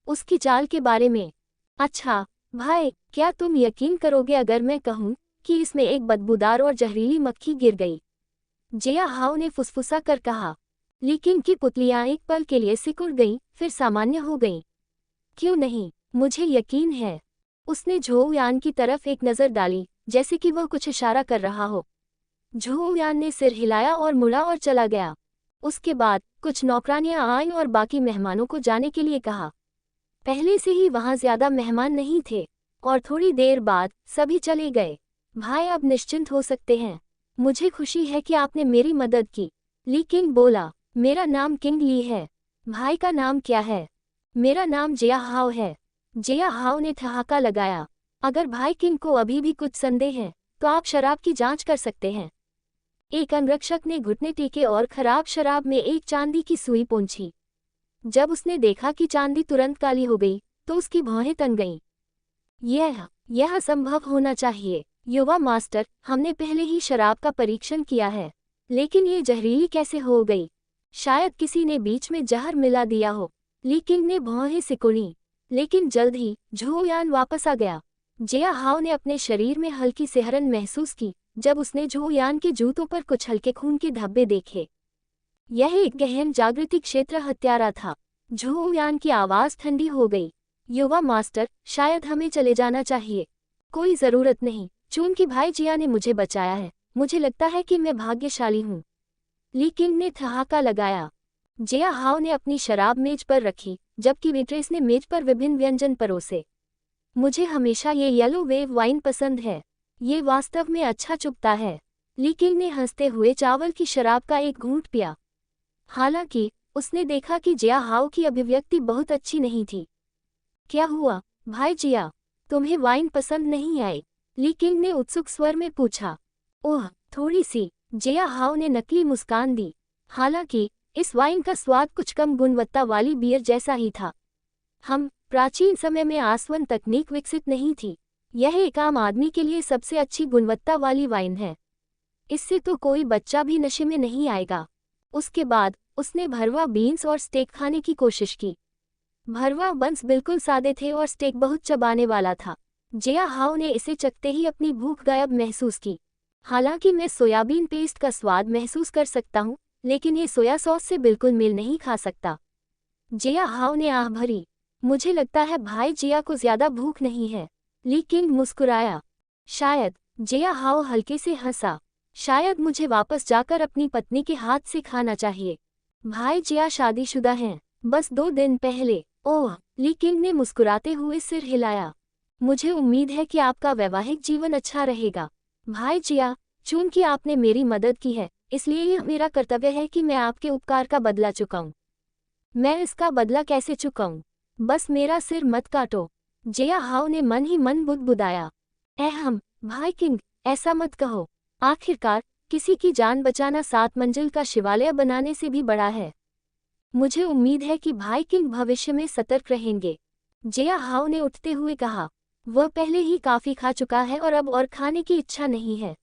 A: उसकी चाल के बारे में? अच्छा भाई, क्या तुम यकीन करोगे अगर मैं कहूँ कि इसमें एक बदबूदार और जहरीली मक्खी गिर गई? जिया हाओ ने फुसफुसा कर कहा। ली किंग की पुतलियां एक पल के लिए सिकुड़ गईं, फिर सामान्य हो गईं। क्यों नहीं, मुझे यकीन है। उसने झो यान की तरफ एक नज़र डाली, जैसे कि वह कुछ इशारा कर रहा हो। झू यान ने सिर हिलाया और मुड़ा और चला गया। उसके बाद कुछ नौकरानियां आईं और बाकी मेहमानों को जाने के लिए कहा। पहले से ही वहां ज्यादा मेहमान नहीं थे और थोड़ी देर बाद सभी चले गए। भाई अब निश्चिंत हो सकते हैं। मुझे खुशी है कि आपने मेरी मदद की। ली किंग बोला, मेरा नाम किंग ली है। भाई का नाम क्या है? मेरा नाम जिया हाओ है। जिया हाओ ने ठहाका लगाया। अगर भाई किंग को अभी भी कुछ संदेह है तो आप शराब की जांच कर सकते हैं। एक अंगरक्षक ने घुटने टेके और खराब शराब में एक चांदी की सुई पोंछी। जब उसने देखा कि चांदी तुरंत काली हो गई तो उसकी भौहें तन गईं। यह असंभव होना चाहिए। युवा मास्टर, हमने पहले ही शराब का परीक्षण किया है, लेकिन ये जहरीली कैसे हो गई? शायद किसी ने बीच में जहर मिला दिया हो। ली किंग ने भौहें सिकुड़ी, लेकिन जल्द ही झू यान वापस आ गया। जिया हाओ ने अपने शरीर में हल्की सिहरन महसूस की जब उसने झू यान के जूतों पर कुछ हल्के खून के धब्बे देखे। यह एक गहन जागृति क्षेत्र हत्यारा था। झू यान की आवाज ठंडी हो गई। युवा मास्टर, शायद हमें चले जाना चाहिए। कोई जरूरत नहीं, चूंकि भाई जिया ने मुझे बचाया है, मुझे लगता है कि मैं भाग्यशाली हूँ। ली किंग ने ठहाका लगाया। जिया हाओ ने अपनी शराब मेज पर रखी, जबकि वेट्रेस ने मेज पर विभिन्न व्यंजन परोसे। मुझे हमेशा ये येलो वेव वाइन पसंद है। ये वास्तव में अच्छा चुभता है। ली किंग ने हंसते हुए चावल की शराब का एक घूंट पिया। हालांकि उसने देखा कि जिया हाओ की अभिव्यक्ति बहुत अच्छी नहीं थी। क्या हुआ भाई जिया, तुम्हें वाइन पसंद नहीं आई? ली किंग ने उत्सुक स्वर में पूछा। ओह, थोड़ी सी, जिया हाओ ने नकली मुस्कान दी। हालांकि इस वाइन का स्वाद कुछ कम गुणवत्ता वाली बियर जैसा ही था। हम प्राचीन समय में आसवन तकनीक विकसित नहीं थी। यह एक आम आदमी के लिए सबसे अच्छी गुणवत्ता वाली वाइन है। इससे तो कोई बच्चा भी नशे में नहीं आएगा। उसके बाद उसने भरवा बीन्स और स्टेक खाने की कोशिश की। भरवा बंस बिल्कुल सादे थे और स्टेक बहुत चबाने वाला था। जिया हाओ ने इसे चखते ही अपनी भूख गायब महसूस की। हालांकि मैं सोयाबीन पेस्ट का स्वाद महसूस कर सकता हूँ, लेकिन ये सोया सॉस से बिल्कुल मेल नहीं खा सकता। जिया हाओ ने आह भरी। मुझे लगता है भाई जिया को ज्यादा भूख नहीं है। ली किंग मुस्कुराया। शायद। जिया हाओ हल्के से हंसा। शायद मुझे वापस जाकर अपनी पत्नी के हाथ से खाना चाहिए। भाई जिया शादीशुदा हैं, बस 2 दिन पहले। ओह, ली किंग ने मुस्कुराते हुए सिर हिलाया। मुझे उम्मीद है कि आपका वैवाहिक जीवन अच्छा रहेगा। भाई जिया, चूंकि आपने मेरी मदद की है, इसलिए यह मेरा कर्तव्य है कि मैं आपके उपकार का बदला चुकाऊं। मैं इसका बदला कैसे चुकाऊं? बस मेरा सिर मत काटो। जिया हाओ ने मन ही मन बुदबुदाया। भाई किंग, ऐसा मत कहो। आखिरकार किसी की जान बचाना 7 मंजिल का शिवालय बनाने से भी बड़ा है। मुझे उम्मीद है कि भाई किंग भविष्य में सतर्क रहेंगे। जिया हाओ ने उठते हुए कहा। वह पहले ही काफी खा चुका है और अब और खाने की इच्छा नहीं है।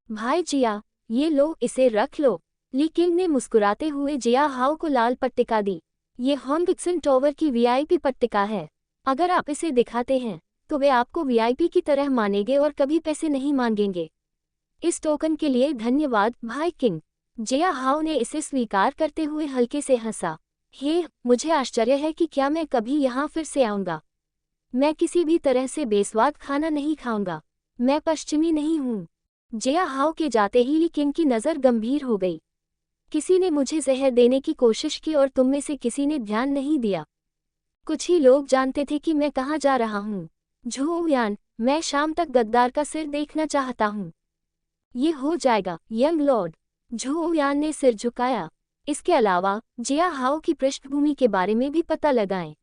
A: भाई जिया, ये लो, इसे रख लो। ली किंग ने मुस्कुराते हुए जिया हाओ को लाल पट्टिका दी। ये हॉन्गिक्सन टॉवर की वीआईपी पट्टिका है। अगर आप इसे दिखाते हैं तो वे आपको वीआईपी की तरह मानेंगे और कभी पैसे नहीं मांगेंगे। इस टोकन के लिए धन्यवाद भाई किंग। जिया हाओ ने इसे स्वीकार करते हुए हल्के से हंसा। मुझे आश्चर्य है कि क्या मैं कभी यहाँ फिर से आऊँगा। मैं किसी भी तरह से बेस्वाद खाना नहीं खाऊंगा। मैं पश्चिमी नहीं हूँ। जिया हाओ के जाते ही ली किंग की नज़र गंभीर हो गई। किसी ने मुझे जहर देने की कोशिश की और तुम में से किसी ने ध्यान नहीं दिया। कुछ ही लोग जानते थे कि मैं कहाँ जा रहा हूँ। झू यान, मैं शाम तक गद्दार का सिर देखना चाहता हूँ। ये हो जाएगा यंग लॉर्ड। झू यान ने सिर झुकाया। इसके अलावा जिया हाओ की पृष्ठभूमि के बारे में भी पता लगाएं।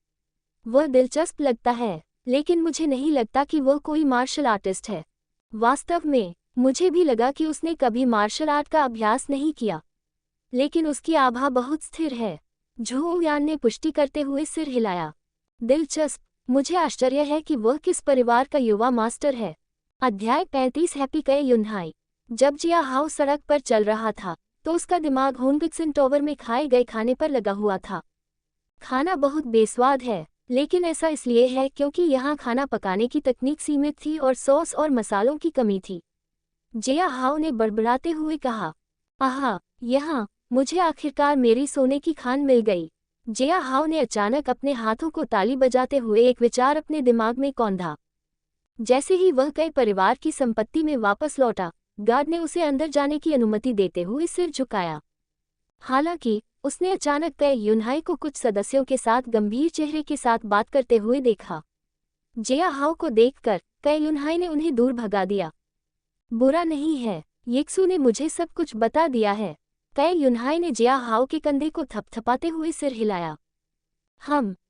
A: वह दिलचस्प लगता है, लेकिन मुझे नहीं लगता कि वह कोई मार्शल आर्टिस्ट है। वास्तव में मुझे भी लगा कि उसने कभी मार्शल आर्ट का अभ्यास नहीं किया, लेकिन उसकी आभा बहुत स्थिर है। झू यान ने पुष्टि करते हुए सिर हिलाया। दिलचस्प। मुझे आश्चर्य है कि वह किस परिवार का युवा मास्टर है। अध्याय 35 हैप्पी कए युनहाई। जब जिया हाओ सड़क पर चल रहा था तो उसका दिमाग हॉन्गिक्सन टॉवर में खाए गए खाने पर लगा हुआ था। खाना बहुत बेस्वाद है, लेकिन ऐसा इसलिए है क्योंकि यहाँ खाना पकाने की तकनीक सीमित थी और सॉस और मसालों की कमी थी। जिया हाओ ने बड़बड़ाते हुए कहा। आहा, यहाँ मुझे आखिरकार मेरी सोने की खान मिल गई। जिया हाओ ने अचानक अपने हाथों को ताली बजाते हुए एक विचार अपने दिमाग में कौंधा। जैसे ही वह कई परिवार की संपत्ति में वापस लौटा, गार्ड ने उसे अंदर जाने की अनुमति देते हुए सिर झुकाया। हालांकि उसने अचानक कई यूनहाई को कुछ सदस्यों के साथ गंभीर चेहरे के साथ बात करते हुए देखा। जिया हाओ को देखकर कई यूनहाई ने उन्हें दूर भगा दिया। बुरा नहीं है, येक्सू ने मुझे सब कुछ बता दिया है। कई यूनहाई ने जिया हाओ के कंधे को थपथपाते हुए सिर हिलाया।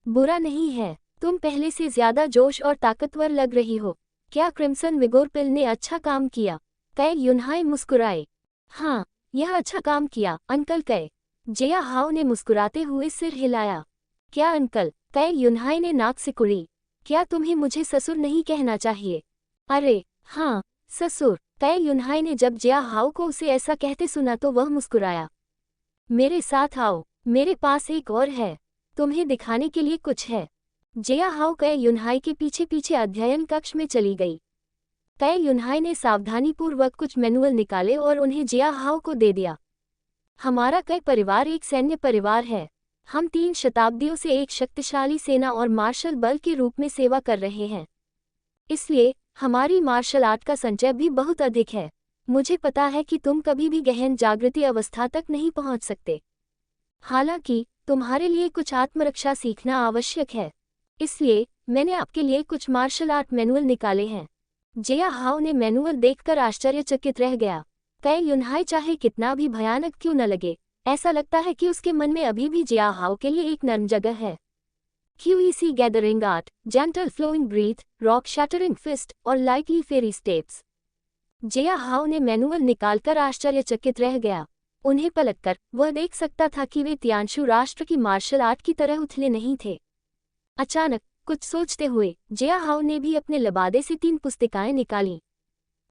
A: बुरा नहीं है, तुम पहले से ज्यादा जोश और ताकतवर लग रही हो। क्या क्रिम्सन विगोर पिल ने अच्छा काम किया? कई यूनहाई मुस्कुराए। हाँ, यह अच्छा काम किया अंकल कई। जिया हाओ ने मुस्कुराते हुए सिर हिलाया। क्या अंकल? कई यूनहाई ने नाक सिकुड़ी। क्या तुम्हें मुझे ससुर नहीं कहना चाहिए? अरे हाँ, ससुर। कई यूनहाई ने जब जिया हाओ को उसे ऐसा कहते सुना तो वह मुस्कुराया। मेरे साथ आओ, मेरे पास एक और है, तुम्हें दिखाने के लिए कुछ है। जिया हाओ कई यूनहाई के पीछे पीछे अध्ययन कक्ष में चली गई। कई यूनहाई ने सावधानीपूर्वक कुछ मैनुअल निकाले और उन्हें जिया हाओ को दे दिया। हमारा कई परिवार एक सैन्य परिवार है। हम 3 शताब्दियों से एक शक्तिशाली सेना और मार्शल बल के रूप में सेवा कर रहे हैं। इसलिए हमारी मार्शल आर्ट का संचय भी बहुत अधिक है। मुझे पता है कि तुम कभी भी गहन जागृति अवस्था तक नहीं पहुंच सकते। हालांकि तुम्हारे लिए कुछ आत्मरक्षा सीखना आवश्यक है। इसलिए मैंने आपके लिए कुछ मार्शल आर्ट मैनुअल निकाले हैं। जिया हाओ ने मैनुअल देखकर आश्चर्यचकित रह गया। कई यूनहाई चाहे कितना भी भयानक क्यों न लगे, ऐसा लगता है कि उसके मन में अभी भी जिया हाओ के लिए एक नर्म जगह है। QEC gathering art, gentle flowing breath, rock shattering fist और lightly fairy steps. Jia Hao ने मैनुअल निकालकर आश्चर्यचकित रह गया। उन्हें पलटकर वह देख सकता था कि वे तियानशु राष्ट्र की मार्शल आर्ट की तरह उथले नहीं थे। अचानक कुछ सोचते हुए जिया हाओ ने भी अपने लबादे से 3 पुस्तिकाएं निकाली।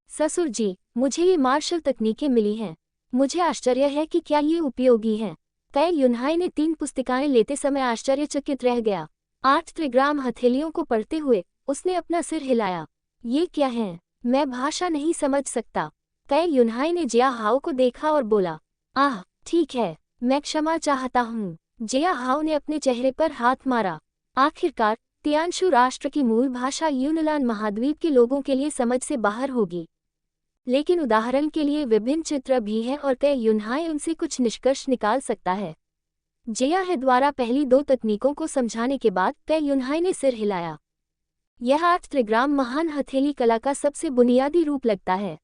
A: ससुर जी, मुझे ये मार्शल तकनीकें मिली हैं। मुझे आश्चर्य है कि क्या ये उपयोगी हैं। कई यूनहाई ने 3 पुस्तिकाएं लेते समय आश्चर्यचकित रह गया। 8 त्रिग्राम हथेलियों को पढ़ते हुए उसने अपना सिर हिलाया। ये क्या हैं? मैं भाषा नहीं समझ सकता। कई यूनहाई ने जिया हाओ को देखा और बोला, आह, ठीक है, मैं क्षमा चाहता हूँ। जिया हाओ ने अपने चेहरे पर हाथ मारा। आखिरकार तियानशु राष्ट्र की मूल भाषा यूनलान महाद्वीप के लोगों के लिए समझ से बाहर होगी, लेकिन उदाहरण के लिए विभिन्न चित्र भी हैं और कई यूनहाई उनसे कुछ निष्कर्ष निकाल सकता है। जिया है द्वारा पहली 2 तकनीकों को समझाने के बाद कई यूनहाई ने सिर हिलाया। यह 8 त्रिग्राम महान हथेली कला का सबसे बुनियादी रूप लगता है।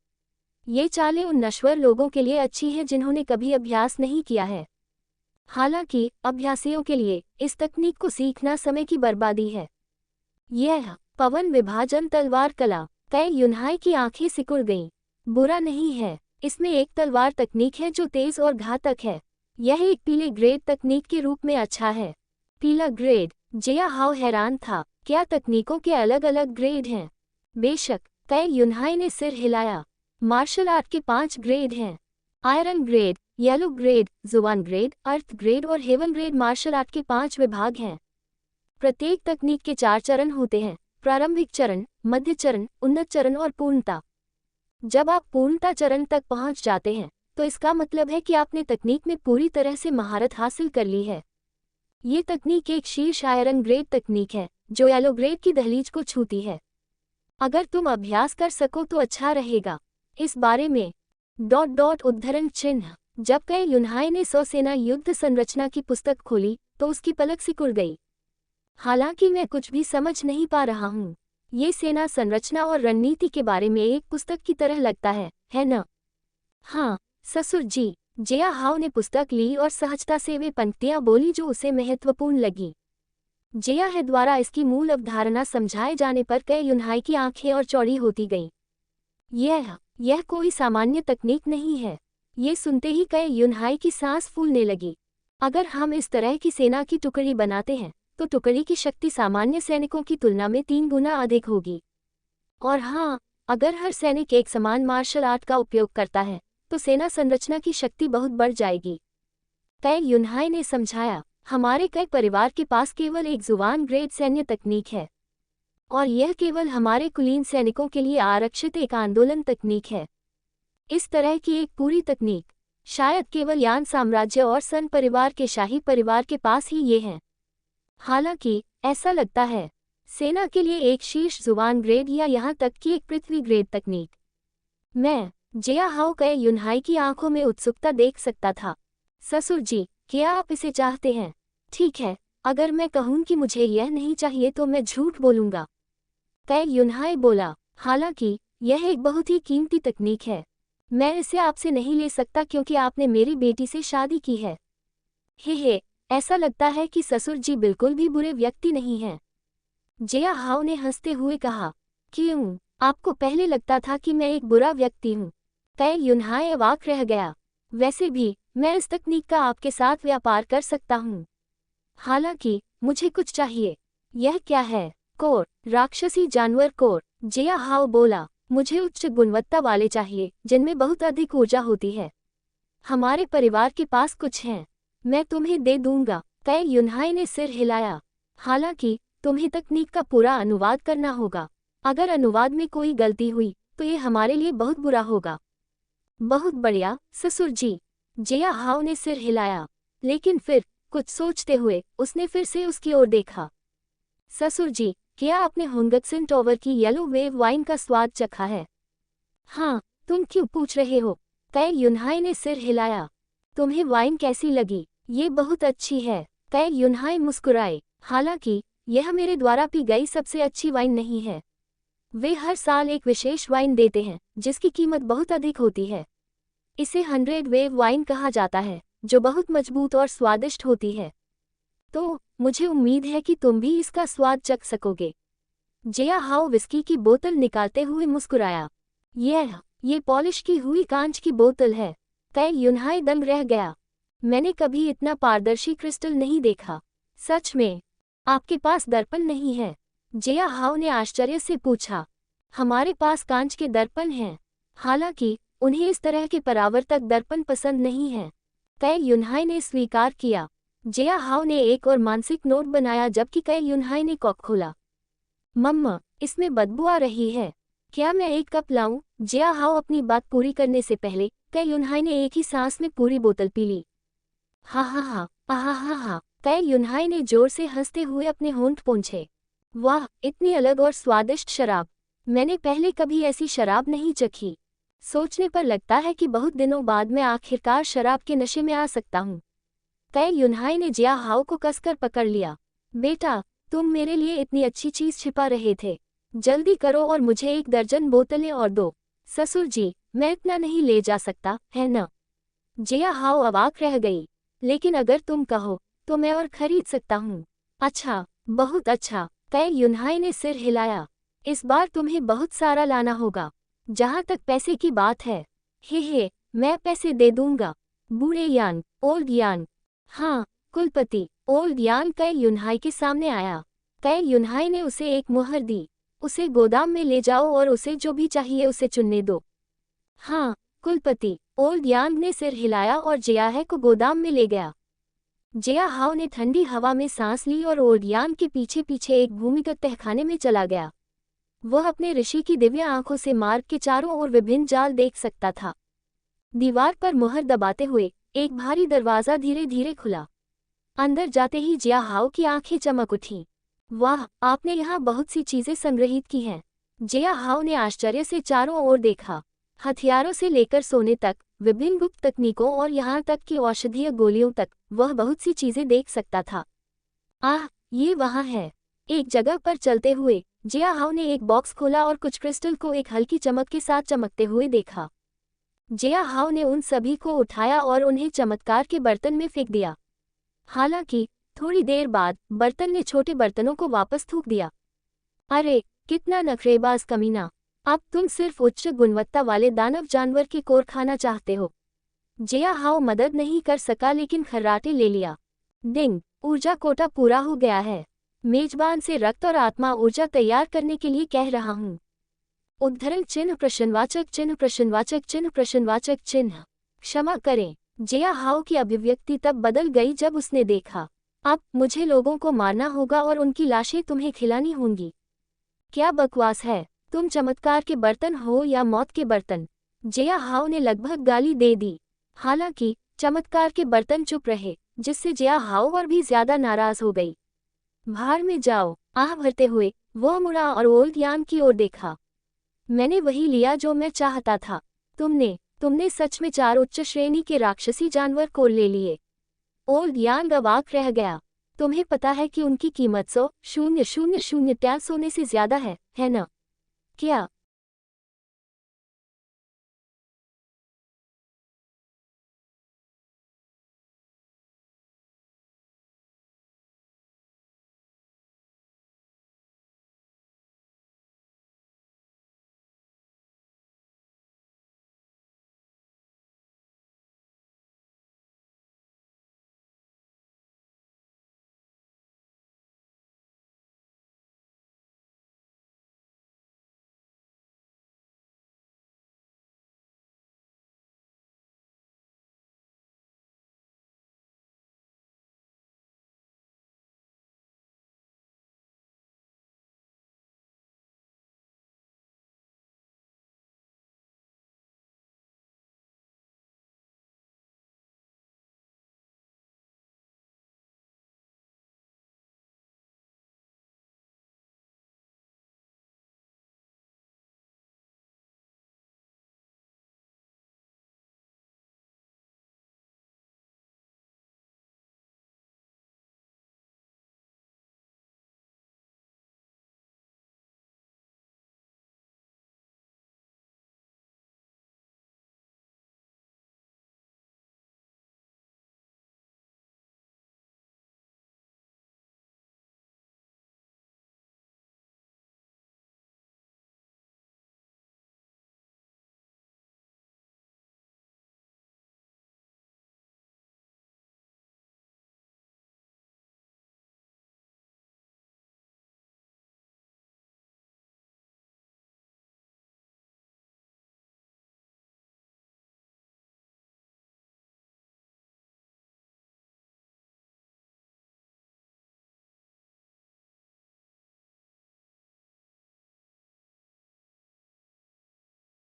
A: ये चालें उन नश्वर लोगों के लिए अच्छी हैं जिन्होंने कभी अभ्यास नहीं किया है। हालांकि अभ्यासियों के लिए इस तकनीक को सीखना समय की बर्बादी है। यह पवन विभाजन तलवार कला। कई यूनहाई की आंखें सिकुड़ गईं। बुरा नहीं है, इसमें एक तलवार तकनीक है जो तेज और घातक है। यह एक पीले ग्रेड तकनीक के रूप में अच्छा है। पीला ग्रेड? जिया हाओ हैरान था। क्या तकनीकों के अलग अलग ग्रेड हैं? बेशक, कई यूनहाई ने सिर हिलाया। मार्शल आर्ट के 5 ग्रेड हैं। आयरन ग्रेड, येलो ग्रेड, जुबान ग्रेड, अर्थ ग्रेड और हेवन ग्रेड मार्शल आर्ट के 5 विभाग हैं। प्रत्येक तकनीक के 4 चरण होते हैं: प्रारंभिक चरण, मध्य चरण, उन्नत चरण और पूर्णता। जब आप पूर्णता चरण तक पहुंच जाते हैं तो इसका मतलब है कि आपने तकनीक में पूरी तरह से महारत हासिल कर ली है। ये तकनीक एक शीर्ष आयरन ग्रेड तकनीक है जो येलो ग्रेड की दहलीज को छूती है। अगर तुम अभ्यास कर सको तो अच्छा रहेगा। इस बारे में उद्धरण चिन्ह। जब कई यूनहाई ने 100 सेना युद्ध संरचना की पुस्तक खोली तो उसकी पलक सिकुड़ गई। हालांकि मैं कुछ भी समझ नहीं पा रहा हूँ। ये सेना संरचना और रणनीति के बारे में एक पुस्तक की तरह लगता है न? हाँ ससुर जी। जिया हाओ ने पुस्तक ली और सहजता से वे पंक्तियां बोली जो उसे महत्वपूर्ण लगी। जिया है द्वारा इसकी मूल अवधारणा समझाए जाने पर कई यूनहाई की आंखें और चौड़ी होती गईं। यह कोई सामान्य तकनीक नहीं है। ये सुनते ही कई यूनहाई की सांस फूलने लगी। अगर हम इस तरह की सेना की टुकड़ी बनाते हैं तो टुकड़ी की शक्ति सामान्य सैनिकों की तुलना में 3 गुना अधिक होगी। और हाँ, अगर हर सैनिक एक समान मार्शल आर्ट का उपयोग करता है तो सेना संरचना की शक्ति बहुत बढ़ जाएगी। कई यूनहाई ने समझाया, हमारे कई परिवार के पास केवल एक जुबान ग्रेड सैन्य तकनीक है और यह केवल हमारे कुलीन सैनिकों के लिए आरक्षित एक आंदोलन तकनीक है। इस तरह की एक पूरी तकनीक शायद केवल यान साम्राज्य और सन परिवार के शाही परिवार के पास ही ये है। हालांकि ऐसा लगता है सेना के लिए एक शीर्ष जुबान ग्रेड या यहाँ तक कि एक पृथ्वी ग्रेड तकनीक। मैं जिया हाओ कई युनहाई की आंखों में उत्सुकता देख सकता था। ससुर जी, क्या आप इसे चाहते हैं? ठीक है, अगर मैं कहूँ कि मुझे यह नहीं चाहिए तो मैं झूठ बोलूँगा। कई युनहाई बोला, हालांकि यह एक बहुत ही कीमती तकनीक है। मैं इसे आपसे नहीं ले सकता क्योंकि आपने मेरी बेटी से शादी की है। हे, ऐसा लगता है कि ससुर जी बिल्कुल भी बुरे व्यक्ति नहीं हैं। जिया हाओ ने हंसते हुए कहा, क्यों, आपको पहले लगता था कि मैं एक बुरा व्यक्ति हूँ? कई युनहाई अवाक रह गया। वैसे भी मैं इस तकनीक का आपके साथ व्यापार कर सकता हूँ। हालांकि मुझे कुछ चाहिए। यह क्या है? कोर, राक्षसी जानवर कोर। जिया हाओ बोला, मुझे उच्च गुणवत्ता वाले चाहिए जिनमें बहुत अधिक ऊर्जा होती है। हमारे परिवार के पास कुछ हैं, मैं तुम्हें दे दूंगा। कई युनहाई ने सिर हिलाया। हालांकि तुम्हें तकनीक का पूरा अनुवाद करना होगा। अगर अनुवाद में कोई गलती हुई तो ये हमारे लिए बहुत बुरा होगा। बहुत बढ़िया ससुर जी, जिया हाओ ने सिर हिलाया, लेकिन फिर कुछ सोचते हुए उसने फिर से उसकी ओर देखा। ससुर जी, क्या आपने हुंगत्सिन टॉवर की येलो वेव वाइन का स्वाद चखा है? हाँ, तुम क्यों पूछ रहे हो? कई युनहाई ने सिर हिलाया। तुम्हें वाइन कैसी लगी? ये बहुत अच्छी है। कई युनहाई मुस्कुराए। हालांकि यह मेरे द्वारा पी गई सबसे अच्छी वाइन नहीं है। वे हर साल एक विशेष वाइन देते हैं जिसकी कीमत बहुत अधिक होती है। इसे 100 वेव वाइन कहा जाता है, जो बहुत मजबूत और स्वादिष्ट होती है। तो मुझे उम्मीद है कि तुम भी इसका स्वाद चख सकोगे। जिया हाओ विस्की की बोतल निकालते हुए मुस्कुराया। ये पॉलिश की हुई कांच की बोतल है। कई युनहाई दंग रह गया। मैंने कभी इतना पारदर्शी क्रिस्टल नहीं देखा। सच में? आपके पास दर्पण नहीं है? जिया हाओ ने आश्चर्य से पूछा। हमारे पास कांच के दर्पण हैं, हालांकि उन्हें इस तरह के परावर्तक दर्पण पसंद नहीं हैं। कई युनहाई ने स्वीकार किया। जिया हाओ ने एक और मानसिक नोट बनाया जबकि कई युनहाई ने कॉक खोला। मम्मा, इसमें बदबू आ रही है। क्या मैं एक कप लाऊं? जिया हाओ अपनी बात पूरी करने से पहले कई युनहाई ने एक ही सांस में पूरी बोतल पी ली। हा। कई युनहाई ने जोर से हंसते हुए अपने होंठ पोंछे। वाह, इतनी अलग और स्वादिष्ट शराब। मैंने पहले कभी ऐसी शराब नहीं चखी। सोचने पर लगता है कि बहुत दिनों बाद मैं आखिरकार शराब के नशे में आ सकता हूँ। कई युनहाई ने जिया हाओ को कसकर पकड़ लिया। बेटा, तुम मेरे लिए इतनी अच्छी चीज छिपा रहे थे। जल्दी करो और मुझे 1 दर्जन बोतलें और दो। ससुर जी, मैं इतना नहीं ले जा सकता, है न? जिया हाओ अवाक रह गई। लेकिन अगर तुम कहो तो मैं और खरीद सकता हूँ। अच्छा, बहुत अच्छा। कई युनहाई ने सिर हिलाया। इस बार तुम्हें बहुत सारा लाना होगा। जहाँ तक पैसे की बात है, हे, मैं पैसे दे दूंगा। बूढ़े यान, ओल्ड यान। हाँ, कुलपति, ओल्ड यान कई युनहाई के सामने आया। कई युनहाई ने उसे एक मुहर दी। उसे गोदाम में ले जाओ और उसे जो भी चाहिए उसे चुनने दो। हाँ, कुलपति, ओल्ड यान ने सिर हिलाया और जियाहे को गोदाम में ले गया। जिया हाओ ने ठंडी हवा में सांस ली और ओल्ड यान के पीछे पीछे एक भूमिगत तहखाने में चला गया। वह अपने ऋषि की दिव्य आंखों से मार्ग के चारों ओर विभिन्न जाल देख सकता था। दीवार पर मुहर दबाते हुए एक भारी दरवाजा धीरे धीरे खुला। अंदर जाते ही जिया हाओ की आंखें चमक उठीं। वाह, आपने यहाँ बहुत सी चीजें संग्रहित की हैं। जिया हाओ ने आश्चर्य से चारों ओर देखा। हथियारों से लेकर सोने तक, विभिन्न गुप्त तकनीकों और यहाँ तक कि औषधीय गोलियों तक वह बहुत सी चीजें देख सकता था। आह, ये वहाँ है। एक जगह पर चलते हुए जिया हाओ ने एक बॉक्स खोला और कुछ क्रिस्टल को एक हल्की चमक के साथ चमकते हुए देखा। जिया हाओ ने उन सभी को उठाया और उन्हें चमत्कार के बर्तन में फेंक दिया। हालांकि थोड़ी देर बाद बर्तन ने छोटे बर्तनों को वापस थूक दिया। अरे, कितना नखरेबाज कमीना! अब तुम सिर्फ उच्च गुणवत्ता वाले दानव जानवर के कोर खाना चाहते हो। जिया हाओ मदद नहीं कर सका लेकिन खर्राटे ले लिया। डिंग, ऊर्जा कोटा पूरा हो गया है। मेजबान से रक्त और आत्मा ऊर्जा तैयार करने के लिए कह रहा हूँ। उद्धरण चिन्ह प्रश्नवाचक चिन्ह प्रश्नवाचक चिन्ह प्रश्नवाचक चिन्ह। क्षमा करें। जिया हाओ की अभिव्यक्ति तब बदल गई जब उसने देखा, अब मुझे लोगों को मारना होगा और उनकी लाशें तुम्हें खिलानी होंगी। क्या बकवास है, तुम चमत्कार के बर्तन हो या मौत के बर्तन? जिया हाओ ने लगभग गाली दे दी। हालांकि चमत्कार के बर्तन चुप रहे, जिससे जिया हाओ और भी ज्यादा नाराज हो गई। बाहर में जाओ। आह भरते हुए वो मुड़ा और ओल्ड यांग की ओर देखा। मैंने वही लिया जो मैं चाहता था। तुमने सच में 4 उच्च श्रेणी के राक्षसी जानवर को ले लिए। ओल्ड यांग अवाक रह गया। तुम्हें पता है कि उनकी कीमत 100,000 सोने से ज्यादा है ना? क्या